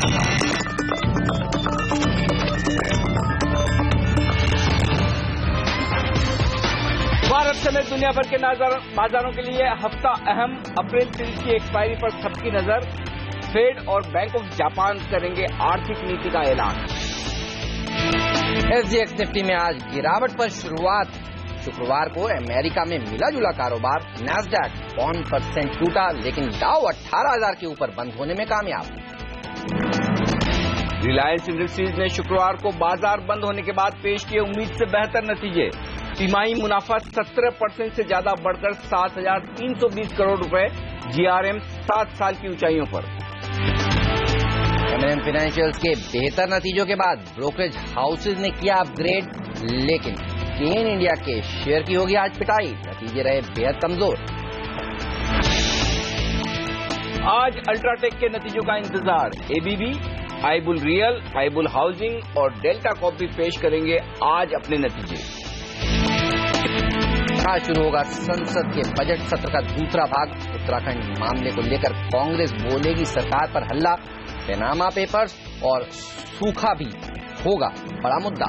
भारत समेत दुनिया भर के बाजारों के लिए हफ्ता अहम। अप्रैल 30 की एक्सपायरी पर सबकी नजर। फेड और बैंक ऑफ जापान करेंगे आर्थिक नीति का ऐलान। एसजीएक्स निफ्टी में आज गिरावट पर शुरुआत। शुक्रवार को अमेरिका में मिला जुला कारोबार। नैस्डैक 1% टूटा, लेकिन डाउ 18,000 के ऊपर बंद होने में कामयाब। रिलायंस इंडस्ट्रीज ने शुक्रवार को बाजार बंद होने के बाद पेश किए उम्मीद से बेहतर नतीजे। तिमाही मुनाफा 17% से ज्यादा बढ़कर 7,320 करोड़ रुपए। जीआरएम 7 साल की ऊंचाइयों पर। एमएनएम फाइनेंशियल्स के बेहतर नतीजों के बाद ब्रोकरेज हाउसेज ने किया अपग्रेड, लेकिन केन इंडिया के शेयर की होगी आज पिटाई। नतीजे रहे बेहद कमजोर। आज अल्ट्राटेक के नतीजों का इंतजार। एबीबी, आईबुल रियल, आईबुल हाउसिंग और डेल्टा कॉप भी पेश करेंगे आज अपने नतीजे। आज शुरू होगा संसद के बजट सत्र का दूसरा भाग। उत्तराखंड मामले को लेकर कांग्रेस बोलेगी सरकार पर हल्ला। पैनामा पेपर्स और सूखा भी होगा बड़ा मुद्दा।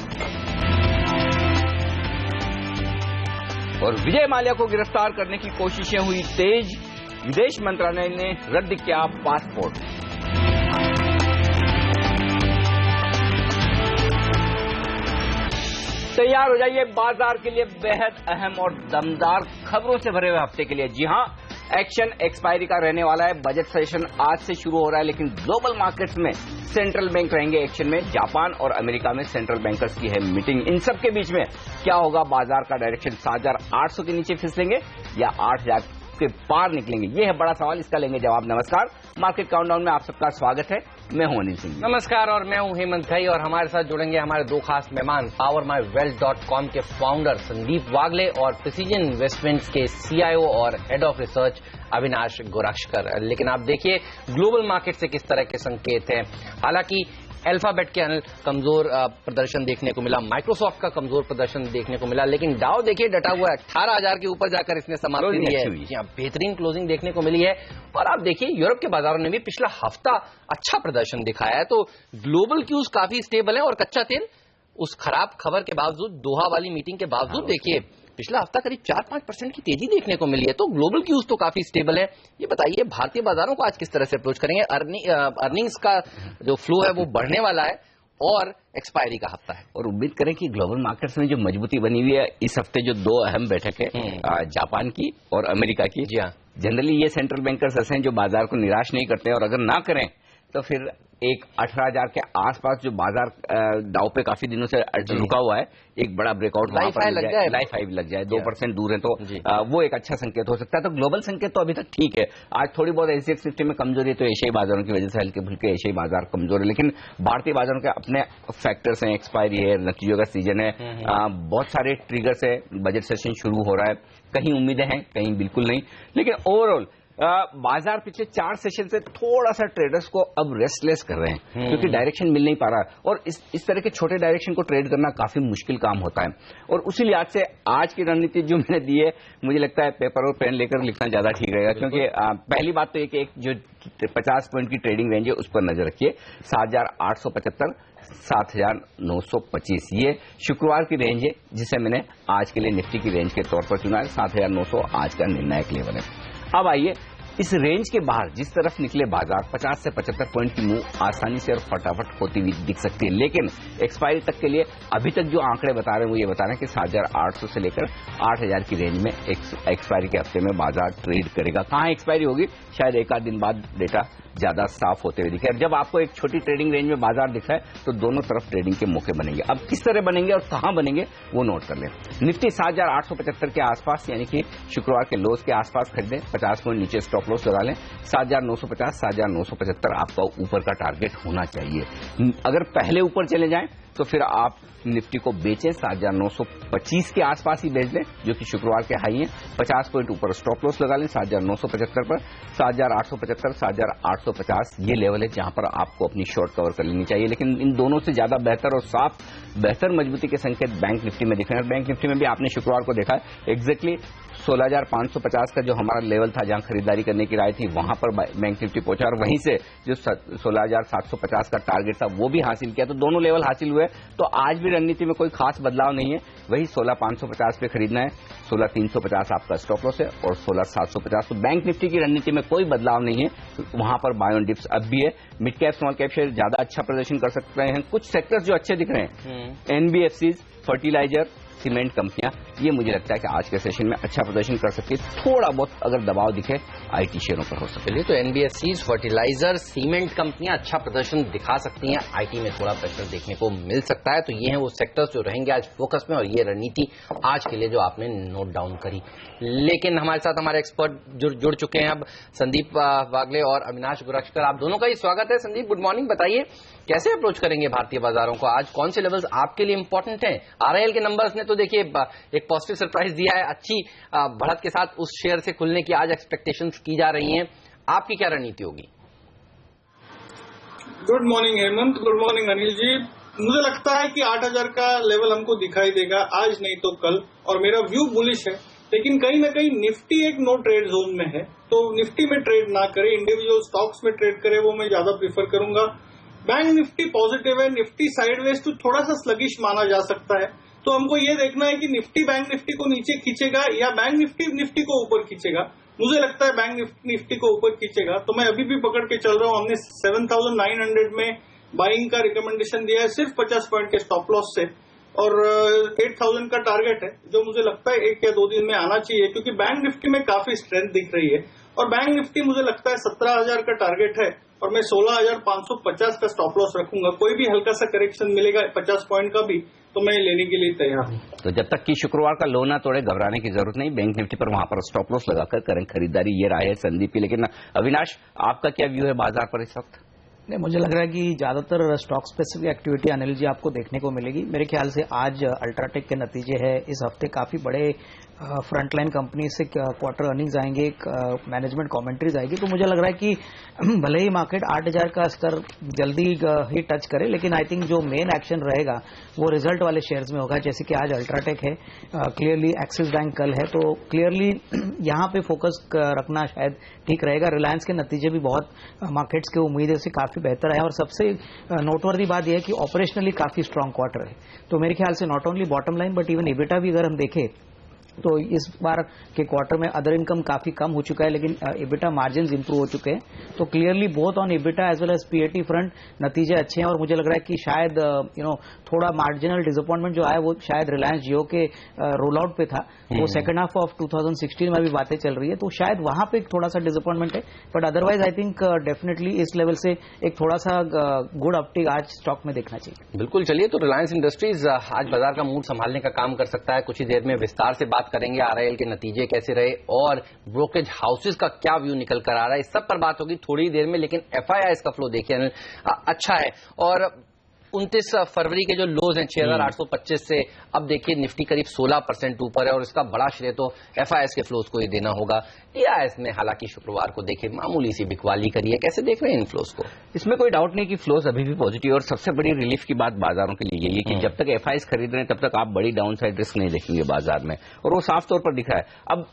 और विजय माल्या को गिरफ्तार करने की कोशिशें हुई तेज। विदेश मंत्रालय ने रद्द किया पासपोर्ट। तैयार हो जाइए बाजार के लिए बेहद अहम और दमदार खबरों से भरे हुए हफ्ते के लिए। जी हां, एक्शन एक्सपायरी का रहने वाला है। बजट सेशन आज से शुरू हो रहा है, लेकिन ग्लोबल मार्केट्स में सेंट्रल बैंक रहेंगे एक्शन में। जापान और अमेरिका में सेंट्रल बैंकर्स की है मीटिंग। इन सब के बीच में क्या होगा? बाजार का डायरेक्शन 7,800 के नीचे फिसलेंगे या 8,000 के पार निकलेंगे? ये है बड़ा सवाल, इसका लेंगे जवाब। नमस्कार, मार्केट काउंटडाउन में आप सबका स्वागत है। मैं हूं अनिल सिंह। नमस्कार, और मैं हूं हेमंत घई, और हमारे साथ जुड़ेंगे हमारे दो खास मेहमान। PowerMyWealth.com के फाउंडर संदीप वागले और प्रिसीजन इन्वेस्टमेंट्स के CIO और head of research Avinash Gorakshakar. लेकिन आप देखिए ग्लोबल मार्केट से किस तरह के संकेत हैं। हालांकि अल्फाबेट के कमजोर प्रदर्शन देखने को मिला, माइक्रोसॉफ्ट का कमजोर प्रदर्शन देखने को मिला, लेकिन डाउ देखिए डटा हुआ है। 18,000 के ऊपर जाकर इसने समाप्ति दी है। यहाँ बेहतरीन क्लोजिंग देखने को मिली है। और आप देखिए यूरोप के बाजारों ने भी पिछला हफ्ता अच्छा प्रदर्शन दिखाया है। तो ग्लोबल क्यूज काफी स्टेबल है, और कच्चा तेल उस खराब खबर के बावजूद, दोहा वाली मीटिंग के बावजूद देखिए पिछला हफ्ता करीब 4-5% की तेजी देखने को मिली है। तो ग्लोबल क्यूज तो काफी स्टेबल है। ये बताइए भारतीय बाजारों को आज किस तरह से अप्रोच करेंगे? अर्निंग्स का जो फ्लो है वो बढ़ने वाला है, और एक्सपायरी का हफ्ता है, और उम्मीद करें कि ग्लोबल मार्केट्स में जो मजबूती बनी हुई है इस हफ्ते, जो दो अहम बैठक है जापान की और अमेरिका की। जी हाँ, जनरली ये सेंट्रल बैंकर्स ऐसे हैं जो बाजार को निराश नहीं करते, और अगर ना करें तो फिर एक 18,000 के आसपास जो बाजार दाव पे काफी दिनों से रुका हुआ है, एक बड़ा ब्रेकआउट लाइफ हाई लग जाए 2% दूर है, तो वो एक अच्छा संकेत हो सकता है। तो ग्लोबल संकेत तो अभी तक ठीक है। आज थोड़ी बहुत एसजीएक्स निफ्टी में कमजोरी है, तो एशियाई बाजारों की वजह से हल्के फुल्के एशियाई बाजार कमजोर है, लेकिन भारतीय बाजारों के अपने फैक्टर्स हैं। एक्सपायरी है, नतीजों का सीजन है, बहुत सारे ट्रिगर्स है, बजट सेशन शुरू हो रहा है, कहीं उम्मीदें हैं कहीं बिल्कुल नहीं। लेकिन ओवरऑल बाजार पिछले 4 सेशन से थोड़ा सा ट्रेडर्स को अब रेस्टलेस कर रहे हैं, क्योंकि डायरेक्शन मिल नहीं पा रहा है, और इस तरह के छोटे डायरेक्शन को ट्रेड करना काफी मुश्किल काम होता है। और उसी लिहाज से आज की रणनीति जो मैंने दी है, मुझे लगता है पेपर और पेन लेकर लिखना ज्यादा ठीक रहेगा। क्योंकि पहली बात तो एक जो 50 पॉइंट की ट्रेडिंग रेंज है उस पर नजर रखिए। 7,875 7,925 ये शुक्रवार की रेंज है, जिसे मैंने आज के लिए निफ्टी की रेंज के तौर पर चुना है। 7,900 आज का निर्णायक लेवल है। अब आइए इस रेंज के बाहर जिस तरफ निकले बाजार, 50 से 75 पॉइंट की मूव आसानी से और फटाफट होती हुई दिख सकती है, लेकिन एक्सपायरी तक के लिए अभी तक जो आंकड़े बता रहे हैं वो ये बता रहे हैं कि 7,800 से लेकर 8,000 की रेंज में एक्सपायरी के हफ्ते में बाजार ट्रेड करेगा। कहां एक्सपायरी होगी, शायद एक आध दिन बाद डेटा ज्यादा साफ होते हुए दिखे। जब आपको एक छोटी ट्रेडिंग रेंज में बाजार दिखा है तो दोनों तरफ ट्रेडिंग के मौके बनेंगे। अब किस तरह बनेंगे और कहां बनेंगे वो नोट कर लें। निफ्टी 7,875 के आसपास, यानी कि शुक्रवार के लोज के आसपास खरीदें, 50 पॉइंट नीचे स्टॉप लॉस लगा लें। 7,950 7,975 आपका ऊपर का टारगेट होना चाहिए। अगर पहले ऊपर चले जाएं तो फिर आप निफ्टी को बेचें, 7,925 के आसपास ही बेच लें, जो कि शुक्रवार के हाई है। 50 पॉइंट ऊपर स्टॉप लॉस लगा लें 7,975 पर। 7,875 7,850 ये लेवल है जहां पर आपको अपनी शॉर्ट कवर कर लेनी चाहिए। लेकिन इन दोनों से ज्यादा बेहतर और बेहतर मजबूती के संकेत बैंक निफ्टी में दिख रहे हैं। बैंक निफ्टी में भी आपने शुक्रवार को देखा है, एग्जैक्टली 16,550 का जो हमारा लेवल था जहां खरीदारी करने की राय थी, वहां पर बैंक निफ्टी पहुंचा और वहीं से जो 16,750 का टारगेट था वो भी हासिल किया। तो दोनों लेवल हासिल हुए। तो आज भी रणनीति में कोई खास बदलाव नहीं है, वही 16,550 पे खरीदना है, 16,350 आपका स्टॉप लॉस है और 16,750। तो बैंक निफ्टी की रणनीति में कोई बदलाव नहीं है, वहां पर बाय ऑन डिप्स अब भी है। Mid cap small cap share ज्यादा अच्छा प्रदर्शन कर सकते हैं। कुछ सेक्टर्स जो अच्छे दिख रहे हैं, एनबीएफसीज, फर्टिलाइजर, सीमेंट कंपनियां, ये मुझे लगता है कि आज के सेशन में अच्छा प्रदर्शन कर सकती है। थोड़ा बहुत अगर दबाव दिखे आईटी शेयरों पर हो सकता है। तो एनबीएफसीज, फर्टिलाइजर, सीमेंट कंपनियां अच्छा प्रदर्शन दिखा सकती हैं, आईटी में थोड़ा प्रेशर देखने को मिल सकता है। तो ये हैं वो सेक्टर्स जो रहेंगे आज फोकस में, और ये रणनीति आज के लिए जो आपने नोट डाउन करी। लेकिन हमारे साथ हमारे एक्सपर्ट जुड़ चुके हैं अब, संदीप वागले और अविनाश गुरक्षकर। आप दोनों का ही स्वागत है। Sandeep, good morning. बताइए कैसे अप्रोच करेंगे भारतीय बाजारों को आज, कौन से लेवल्स आपके लिए इंपॉर्टेंट हैं? आरआईएल के नंबर्स ने तो देखिए एक पॉजिटिव सरप्राइज दिया है, अच्छी बढ़त के साथ उस शेयर से खुलने की आज एक्सपेक्टेशंस की जा रही हैं। आपकी क्या रणनीति होगी? Good morning Hemant, good morning Anil ji. मुझे लगता है कि 8,000 का लेवल हमको दिखाई देगा आज नहीं तो कल, और मेरा व्यू बुलिश है। लेकिन कहीं ना कहीं निफ्टी एक नो ट्रेड जोन में है, तो निफ्टी में ट्रेड ना करे, इंडिविजुअल स्टॉक्स में ट्रेड करे, वो मैं ज्यादा प्रीफर करूंगा। बैंक निफ्टी पॉजिटिव है, निफ्टी साइडवेज तो थोड़ा सा स्लगिश माना जा सकता है। तो हमको ये देखना है कि निफ्टी बैंक निफ्टी को नीचे खींचेगा या बैंक निफ्टी निफ्टी को ऊपर खींचेगा। मुझे लगता है बैंक निफ्टी को ऊपर खींचेगा, तो मैं अभी भी पकड़ के चल रहा हूं। हमने 7,900 में बाइंग का रिकमेंडेशन दिया है, सिर्फ 50 पॉइंट के स्टॉप लॉस से, और 8,000 का टारगेट है जो मुझे लगता है 1 या 2 दिन में आना चाहिए, क्योंकि बैंक निफ्टी में काफी स्ट्रेंथ दिख रही है। और बैंक निफ्टी मुझे लगता है 17,000 का टारगेट है, और मैं 16,550 का स्टॉप लॉस रखूंगा। कोई भी हल्का सा करेक्शन मिलेगा 50 पॉइंट का भी, तो मैं लेने के लिए तैयार हूं। तो जब तक कि शुक्रवार का लो ना तोड़े, घबराने की जरूरत नहीं। बैंक निफ्टी पर वहां पर स्टॉप लॉस लगाकर करें खरीदारी, ये राय है संदीप की। लेकिन अविनाश, आपका क्या व्यू है बाजार पर इस वक्त? नहीं, मुझे लग रहा है कि ज्यादातर stock specific activity Anil ji आपको देखने को मिलेगी। मेरे ख्याल से आज अल्ट्राटेक के नतीजे है, इस हफ्ते काफी बड़े फ्रंटलाइन कंपनी से क्वार्टर अर्निंग्स आएंगे, मैनेजमेंट कमेंट्रीज आएगी। तो मुझे लग रहा है कि भले ही मार्केट 8,000 का स्तर जल्दी ही टच करे, लेकिन आई थिंक जो मेन एक्शन रहेगा वो रिजल्ट वाले शेयर्स में होगा। जैसे कि आज अल्ट्राटेक है, क्लियरली एक्सिस बैंक कल है, तो क्लियरली यहाँ पे फोकस रखना शायद ठीक रहेगा। रिलायंस के नतीजे भी बहुत मार्केट्स के उम्मीद से काफी बेहतर है, और सबसे नोटवर्दी बात यह है कि ऑपरेशनली काफी स्ट्रांग क्वार्टर है। तो मेरे ख्याल से not only bottom line but even EBITDA भी अगर हम देखें तो इस बार के क्वार्टर में अदर इनकम काफी कम हो चुका है, लेकिन एबिटा मार्जिन्स इंप्रूव हो चुके हैं। तो clearly both on EBITDA as well as PAT front नतीजे अच्छे हैं, और मुझे लग रहा है कि शायद थोड़ा मार्जिनल डिसअपॉइंटमेंट जो आया वो शायद रिलायंस जियो के रोल आउट पे था, वो सेकंड हाफ ऑफ 2016 में भी बातें चल रही है, तो शायद वहां पे थोड़ा सा डिसअपॉइंटमेंट है। But otherwise I think definitely इस लेवल से एक थोड़ा सा गुड अपटिक आज स्टॉक में देखना चाहिए। बिल्कुल, चलिए तो रिलायंस इंडस्ट्रीज आज बाजार का मूड संभालने का काम कर सकता है। कुछ ही देर में विस्तार से बात करेंगे आरआईएल के नतीजे कैसे रहे और ब्रोकरेज हाउसेस का क्या व्यू निकल कर आ रहा है, इस सब पर बात होगी थोड़ी देर में। लेकिन एफआईआई का फ्लो देखिए अच्छा है, और 29 फरवरी के जो लोज हैं 6,825 से अब देखिए निफ्टी करीब 16% ऊपर है, और इसका बड़ा श्रेय तो एफआईआई के फ्लोज को ही देना होगा। टीआईएस में हालांकि शुक्रवार को देखे मामूली सी बिकवाली करी है, कैसे देख रहे हैं इन फ्लोज को? इसमें कोई डाउट नहीं कि फ्लोज अभी भी पॉजिटिव, और सबसे बड़ी रिलीफ की बात बाजारों के लिए यही है कि जब तक एफआईआई खरीद रहे हैं तब तक आप बड़ी डाउन साइड रिस्क नहीं देखेंगे बाजार में, और वो साफ तौर पर दिख रहा है। अब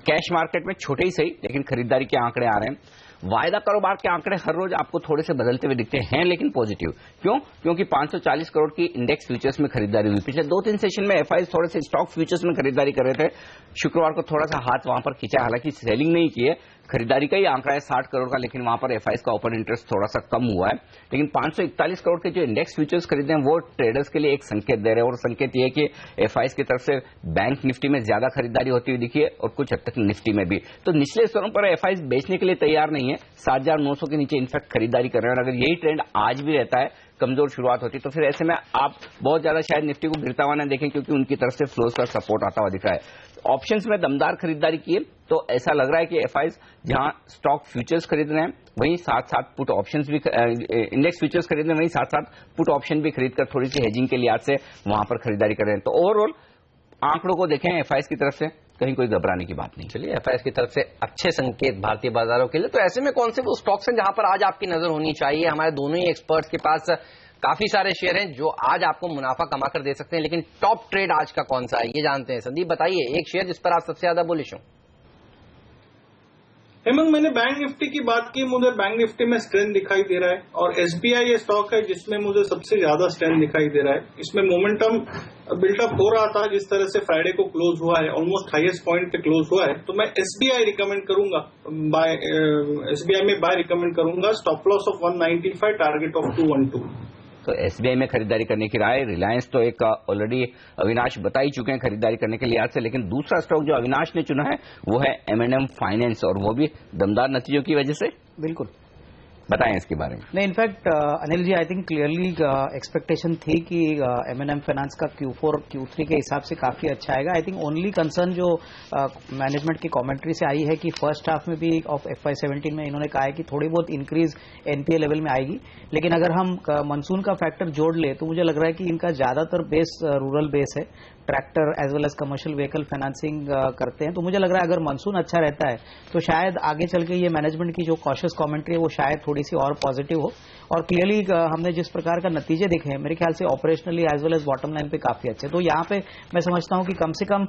कैश मार्केट में छोटे ही सही लेकिन खरीदारी के आंकड़े आ रहे हैं। वायदा कारोबार के आंकड़े हर रोज आपको थोड़े से बदलते हुए दिखते हैं, लेकिन पॉजिटिव। क्यों? क्योंकि 540 करोड़ की इंडेक्स फ्यूचर्स में खरीदारी हुई। पिछले 2-3 सेशन में एफआईआई थोड़े से स्टॉक फ्यूचर्स में खरीदारी कर रहे थे, शुक्रवार को थोड़ा सा हाथ वहां पर खींचा, हालांकि सेलिंग नहीं की है, खरीदारी का ही आंकड़ा है 60 करोड़ का, लेकिन वहां पर एफआईआई का ओपन इंटरेस्ट थोड़ा सा कम हुआ है। लेकिन 541 करोड़ के जो इंडेक्स फ्यूचर्स खरीदे हैं वो ट्रेडर्स के लिए एक संकेत दे रहे हैं, और संकेत ये है कि एफआईआई की तरफ से बैंक निफ्टी में ज्यादा खरीदारी होती हुई दिखी है, और कुछ हद तक निफ्टी में भी। तो निचले स्तरों पर एफआईआई बेचने के लिए तैयार नहीं है, 7,900 के नीचे इनफैक्ट खरीदारी कर रहे हैं, और अगर यही ट्रेंड आज भी रहता है, कमजोर शुरुआत होती, तो फिर ऐसे में आप बहुत ज्यादा शायद निफ्टी को गिरता हुआ ना देखें, क्योंकि उनकी तरफ से फ्लोज का सपोर्ट आता हुआ दिख रहा है। ऑप्शंस में दमदार खरीदारी की है, तो ऐसा लग रहा है कि एफआईआई जहां स्टॉक फ्यूचर्स खरीद रहे हैं वहीं साथ साथ पुट ऑप्शंस भी, इंडेक्स फ्यूचर्स खरीद रहे हैं वहीं साथ साथ पुट ऑप्शन भी खरीदकर थोड़ी सी हेजिंग के लिहाज से वहां पर खरीदारी कर रहे हैं। तो ओवरऑल आंकड़ों को देखें एफआईआई की तरफ से, कहीं कोई घबराने की बात नहीं। चलिए, एफआईआई की तरफ से अच्छे संकेत भारतीय बाजारों के लिए। तो ऐसे में कौन से वो स्टॉक्स हैं जहां पर आज आपकी नजर होनी चाहिए? हमारे दोनों ही एक्सपर्ट्स के पास काफी सारे शेयर हैं जो आज आपको मुनाफा कमा कर दे सकते हैं, लेकिन टॉप ट्रेड आज का कौन सा है ये जानते हैं। संदीप बताइए एक शेयर जिस पर आप सबसे ज्यादा बुलिश हो। हेमंत, मैंने बैंक निफ्टी की बात की, मुझे बैंक निफ्टी में स्ट्रेंथ दिखाई दे रहा है और एसबीआई ये स्टॉक है जिसमें मुझे सबसे ज्यादा स्ट्रेंथ दिखाई दे रहा है। इसमें मोमेंटम बिल्टअप हो रहा था, जिस तरह से फ्राइडे को क्लोज हुआ है, ऑलमोस्ट हाईएस्ट पॉइंट पे क्लोज हुआ है, तो मैं एसबीआई रिकमेंड करूंगा, एसबीआई में बाय रिकमेंड करूंगा। Stop loss of 195, target of 212। तो एसबीआई में खरीदारी करने की राय। रिलायंस तो एक ऑलरेडी अविनाश बता ही चुके हैं खरीदारी करने के लिहाज से, लेकिन दूसरा स्टॉक जो अविनाश ने चुना है वो है M&M फाइनेंस, और वो भी दमदार नतीजों की वजह से। बिल्कुल बताएं इसके बारे में। नहीं, in fact Anil ji, I think clearly expectation थी कि M&M फाइनेंस का Q4 Q3 के हिसाब से काफी अच्छा आएगा। आई थिंक ओनली कंसर्न जो मैनेजमेंट की कमेंट्री से आई है कि फर्स्ट हाफ में भी ऑफ FY17 में इन्होंने कहा है कि थोड़ी बहुत इंक्रीज NPA लेवल में आएगी, लेकिन अगर हम मानसून का फैक्टर जोड़ ले तो मुझे लग रहा है कि इनका ज्यादातर बेस रूरल बेस है, tractor as well as commercial vehicle financing करते हैं। तो मुझे लग रहा है अगर मानसून अच्छा रहता है तो शायद आगे चल के ये मैनेजमेंट की जो कॉशियस कमेंट्री है वो शायद थोड़ी सी और पॉजिटिव हो। और क्लियरली हमने जिस प्रकार का नतीजे देखे हैं मेरे ख्याल से operationally as well as bottom line पे काफी अच्छे, तो यहाँ पे मैं समझता हूँ कि कम से कम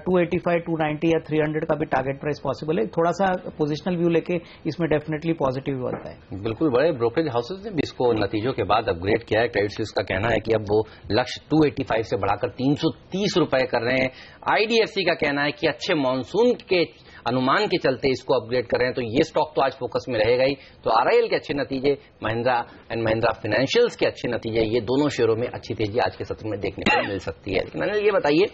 285, 290 या 300 का भी टारगेट प्राइस पॉसिबल है। थोड़ा सा पोजिशनल व्यू लेके इसमें डेफिनेटली पॉजिटिव बनता है। बिल्कुल, बड़े ब्रोकरेज हाउसेज ने भी इसको नतीजों के बाद अपग्रेड किया है। क्रेडिट स्विस का कहना है कि अब वो लक्ष्य 285 से बढ़ाकर 330 रुपए कर रहे हैं। आईडीएफसी का कहना है कि अच्छे मॉनसून के अनुमान के चलते इसको अपग्रेड कर रहे हैं, तो ये स्टॉक तो आज फोकस में रहेगा ही। तो आरआईएल के अच्छे नतीजे, महिंद्रा एंड महिंद्रा फाइनेंशियल्स के अच्छे नतीजे, ये दोनों शेयरों में अच्छी तेजी आज के सत्र में देखने को मिल सकती है। लेकिन अनिल ये बताइए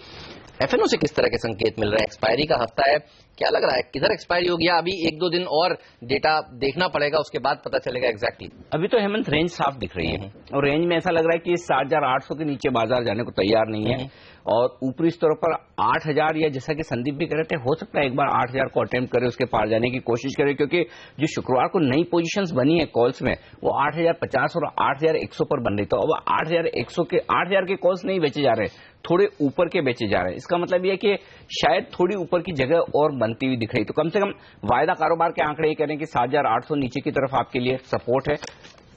एफएनओ से किस तरह के संकेत मिल रहे हैं? एक्सपायरी का हफ्ता है, क्या लग रहा है किधर एक्सपायरी हो गया? अभी 1-2 दिन और डेटा देखना पड़ेगा, उसके बाद पता चलेगा एग्जैक्टली। अभी तो हेमंत रेंज साफ दिख रही है और रेंज में ऐसा लग रहा है कि 7,800 के नीचे बाजार जाने को तैयार नहीं है और ऊपरी स्तरों पर 8,000 या जैसा कि संदीप भी कह रहे थे, हो सकता है एक बार 8,000 को अटेम्प्ट करे, उसके पार जाने की कोशिश करे, क्योंकि जो शुक्रवार को नई पोजीशंस बनी है कॉल्स में वो 8,050 और 8,100 पर बन रही। तो अब 8,000 के कॉल्स नहीं बेचे जा रहे, थोड़े ऊपर के बेचे जा रहे हैं। इसका मतलब यह है कि शायद थोड़ी ऊपर की जगह और बनती हुई दिख रही। तो कम से कम वायदा कारोबार के आंकड़े ये कह रहे हैं कि 7,800 नीचे की तरफ आपके लिए सपोर्ट है।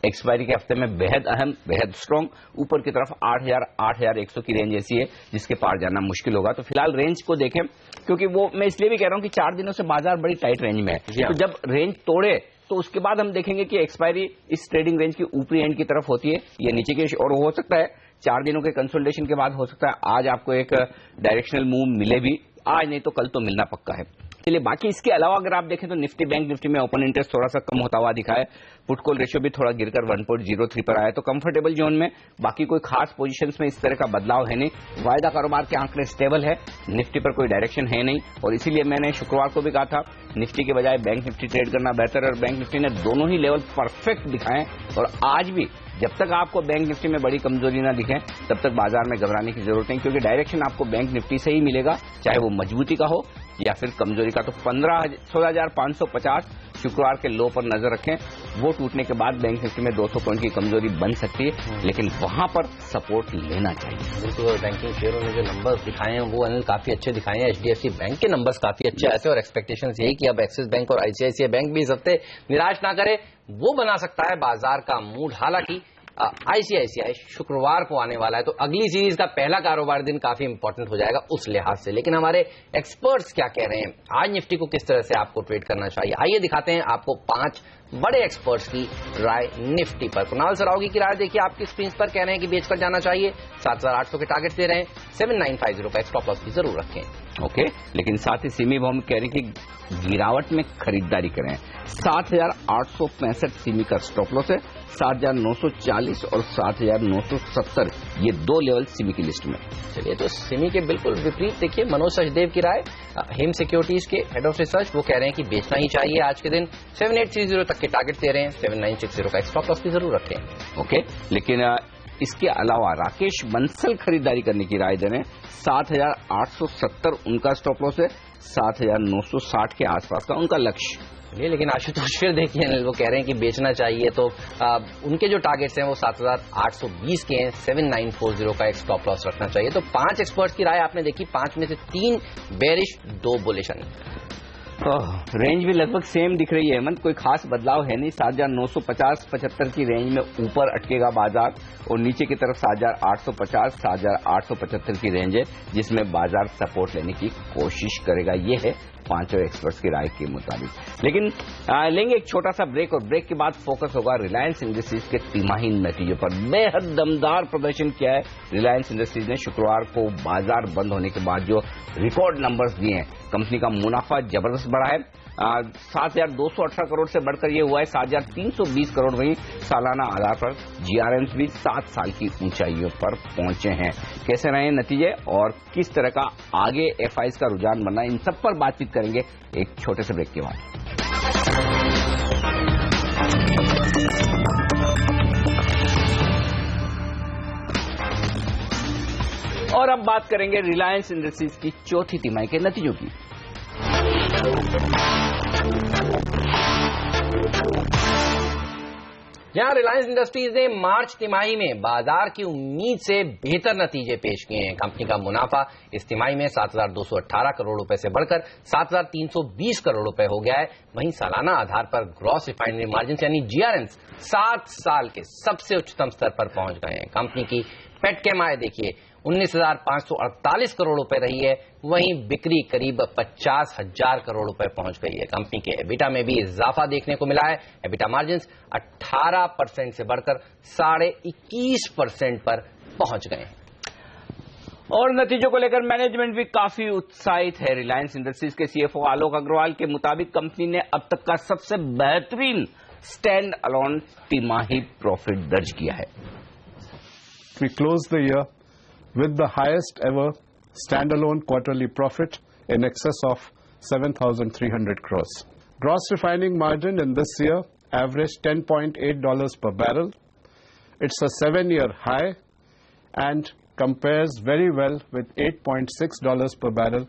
एक्सपायरी के हफ्ते में बेहद अहम, बेहद स्ट्रांग, ऊपर की तरफ 8,000, 8,100 की रेंज ऐसी है जिसके पार जाना मुश्किल होगा। तो फिलहाल रेंज को देखें, क्योंकि वो मैं इसलिए भी कह रहा हूं कि 4 दिनों से बाजार बड़ी टाइट रेंज में है। तो जब रेंज तोड़े तो उसके बाद हम देखेंगे कि एक्सपायरी इस ट्रेडिंग रेंज की ऊपरी एंड की तरफ होती है या नीचे की, और हो सकता है 4 दिनों के कंसोलिडेशन के बाद हो सकता है आज आपको एक डायरेक्शनल मूव मिले भी, आज नहीं तो कल तो मिलना पक्का है। चलिए, बाकी इसके अलावा अगर आप देखें तो निफ्टी, बैंक निफ्टी में ओपन इंटरेस्ट थोड़ा सा कम होता हुआ दिखा है। पुट कॉल रेशियो भी थोड़ा गिरकर 1.03 पर आया, तो कंफर्टेबल जोन में। बाकी कोई खास पोजीशंस में इस तरह का बदलाव है नहीं। वायदा कारोबार के आंकड़े स्टेबल है, निफ्टी पर कोई डायरेक्शन है नहीं, और इसीलिए मैंने शुक्रवार को भी कहा था निफ्टी के बजाय बैंक निफ्टी ट्रेड करना बेहतर है, और बैंक निफ्टी ने दोनों ही लेवल परफेक्ट दिखाए। और आज भी जब तक आपको बैंक निफ्टी में बड़ी कमजोरी ना दिखे तब तक बाजार में घबराने की जरूरत नहीं, क्योंकि डायरेक्शन आपको बैंक निफ्टी से ही मिलेगा, चाहे वो मजबूती का हो या फिर कमजोरी का। तो 16,550 शुक्रवार के लो पर नजर रखें, वो टूटने के बाद बैंक निफ्टी में 200 पॉइंट की कमजोरी बन सकती है, लेकिन वहां पर सपोर्ट लेना चाहिए। बिल्कुल, बैंकिंग शेयरों ने जो नंबर्स दिखाए हैं वो अनिल काफी अच्छे दिखाए हैं। एचडीएफसी बैंक के नंबर्स काफी अच्छे आए थे और एक्सपेक्टेशंस यही कि अब एक्सिस बैंक और आईसीआईसीआई बैंक भी इस हफ्ते निराश ना करे, वो बना सकता है बाजार का मूड। हालांकि आईसीआईसीआई शुक्रवार को आने वाला है, तो अगली सीरीज का पहला कारोबार दिन काफी इंपॉर्टेंट हो जाएगा उस लिहाज से। लेकिन हमारे एक्सपर्ट्स क्या कह रहे हैं, आज निफ्टी को किस तरह से आपको ट्रेड करना चाहिए, आइए दिखाते हैं आपको 5 बड़े एक्सपर्ट्स की राय निफ्टी पर। कुणाल सरावगी की राय देखिए आपकी स्क्रीन पर, कह रहे हैं कि बेचकर जाना चाहिए, 7,800 के टारगेट दे रहे हैं, 7950 का स्टॉप लॉस भी जरूर रखें। ओके, लेकिन साथ ही सिमी भवन कह रहे हैं कि गिरावट में खरीदारी करें। 7,865 सिमी का स्टॉप लॉस है, 7,940 और 7,970 ये 2 लेवल सिमी की लिस्ट में। चलिए, तो सिमी के बिल्कुल विपरीत देखिए मनोज सचदेव की राय, हेम सिक्योरिटीज के हेड ऑफ रिसर्च, वो कह रहे हैं कि बेचना ही चाहिए आज के दिन, 7830 तक के टारगेट दे रहे हैं, 7960 का स्टॉप लॉस भी जरूर रखें। ओके, लेकिन इसके अलावा राकेश बंसल खरीदारी करने की राय दे रहे हैं, 7,870 उनका स्टॉप लॉस है, 7,960 के आसपास का उनका लक्ष्य। लेकिन आशुतोष फिर देखिए अनिल, वो कह रहे हैं कि बेचना चाहिए, तो उनके जो टारगेट्स हैं वो 7,820 के हैं, 7940 का एक स्टॉप लॉस रखना चाहिए। तो 5 एक्सपर्ट्स की राय आपने देखी, 5 में से 3 बेरिश, 2 बुलिश। रेंज भी लगभग सेम दिख रही है हेमंत, कोई खास बदलाव है नहीं। 7,950-75 की रेंज में ऊपर अटकेगा बाजार और नीचे की तरफ 7,850, 7,875 की रेंज है जिसमें बाजार सपोर्ट लेने की कोशिश करेगा। ये है पांचों एक्सपर्ट्स की राय के मुताबिक। लेकिन लेंगे एक छोटा सा ब्रेक और ब्रेक के बाद फोकस होगा रिलायंस इंडस्ट्रीज के तिमाही नतीजों पर। बेहद दमदार प्रदर्शन किया है रिलायंस इंडस्ट्रीज ने शुक्रवार को बाजार बंद होने के बाद जो रिकॉर्ड नंबर्स दिए हैं। कंपनी का मुनाफा जबरदस्त बढ़ा है, 7,218 करोड़ से बढ़कर ये हुआ है 7,320 करोड़। वहीं सालाना आधार पर जीआरएम्स भी 7 साल की ऊंचाइयों पर पहुंचे हैं। कैसे रहे नतीजे और किस तरह का आगे एफआईज का रुझान बनना, इन सब पर बातचीत करेंगे एक छोटे से ब्रेक के बाद। और अब बात करेंगे रिलायंस इंडस्ट्रीज की चौथी तिमाही के नतीजों की। जहां रिलायंस इंडस्ट्रीज ने मार्च तिमाही में बाजार की उम्मीद से बेहतर नतीजे पेश किए हैं। कंपनी का मुनाफा इस तिमाही में 7,218 करोड़ रुपए से बढ़कर 7,320 करोड़ रुपए हो गया है। वहीं सालाना आधार पर ग्रॉस रिफाइनरी मार्जिन यानी जीआरएम्स 7 साल के सबसे उच्चतम स्तर पर पहुंच गए हैं। कंपनी की पेटकेम आय देखिए 19,548 करोड़ रुपए रही है, वहीं बिक्री करीब 50,000 करोड़ रुपए पहुंच गई है। कंपनी के एबिटा में भी इजाफा देखने को मिला है। एबिटा मार्जिन 18% से बढ़कर 21.5% पर पहुंच गए हैं। और नतीजों को लेकर मैनेजमेंट भी काफी उत्साहित है। रिलायंस इंडस्ट्रीज के सीएफओ आलोक अग्रवाल के मुताबिक कंपनी ने अब तक का सबसे बेहतरीन स्टैंड अलोन तिमाही प्रॉफिट दर्ज किया है। We closed the year with the highest ever standalone quarterly profit in excess of 7,300 crores. Gross refining margin in this year averaged $10.8 per barrel. It's a 7-year high and compares very well with $8.6 per barrel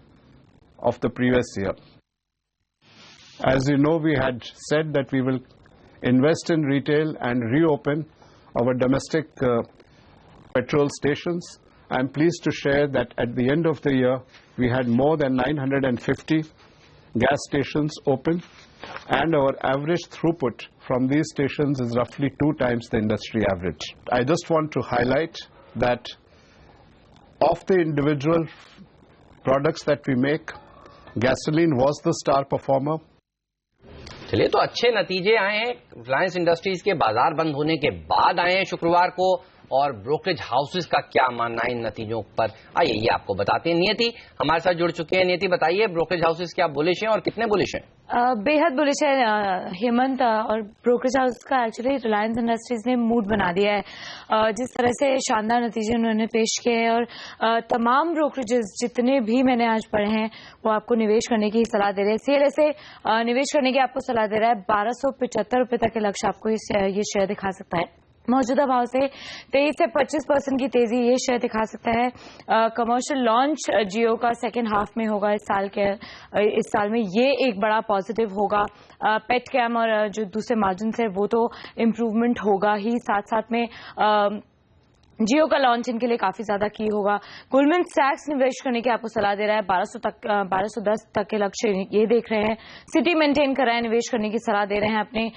of the previous year. As you know, we had said that we will invest in retail and reopen our domestic petrol stations. I'm pleased to share that at the end of the year, we had more than 950 gas stations open, and our average throughput from these stations is roughly 2 times the industry average. I just want to highlight that of the individual products that we make, gasoline was the star performer. चलिए, तो अच्छे नतीजे आए हैं। Reliance industries के बाजार बंद होने के बाद आए हैं शुक्रवार को, और ब्रोकरेज हाउसेस का क्या मानना है इन नतीजों पर, आइए ये आपको बताते हैं। नियति हमारे साथ जुड़ चुके हैं। नियति बताइए, ब्रोकरेज हाउसेस क्या बुलिश हैं और कितने बुलिश हैं? बेहद बुलिश है हेमंत, और ब्रोकरेज हाउस का एक्चुअली रिलायंस इंडस्ट्रीज ने मूड बना दिया है। जिस तरह से शानदार नतीजे उन्होंने पेश किए हैं, और तमाम ब्रोकरेजेस जितने भी मैंने आज पढ़े हैं वो आपको निवेश करने की सलाह दे रहे हैं। सीएलएसए निवेश करने की आपको सलाह दे रहा है। 1,275 रुपए तक के लक्ष्य आपको ये शेयर दिखा सकता है। मौजूदा भाव से 23 से 25% की तेजी ये शेयर दिखा सकता है। कमर्शियल लॉन्च जियो का सेकेंड हाफ में होगा इस साल में, ये एक बड़ा पॉजिटिव होगा। पेटकेम और जो दूसरे मार्जिन है वो तो इम्प्रूवमेंट होगा ही, साथ साथ में जियो का लॉन्च इनके लिए काफी ज्यादा की होगा। गोल्डमैन सैक्स निवेश करने की आपको सलाह दे रहा है। 1210 तक के लक्ष्य ये देख रहे हैं। सिटी मेंटेन कर रहा है, निवेश करने की सलाह दे रहे हैं अपने।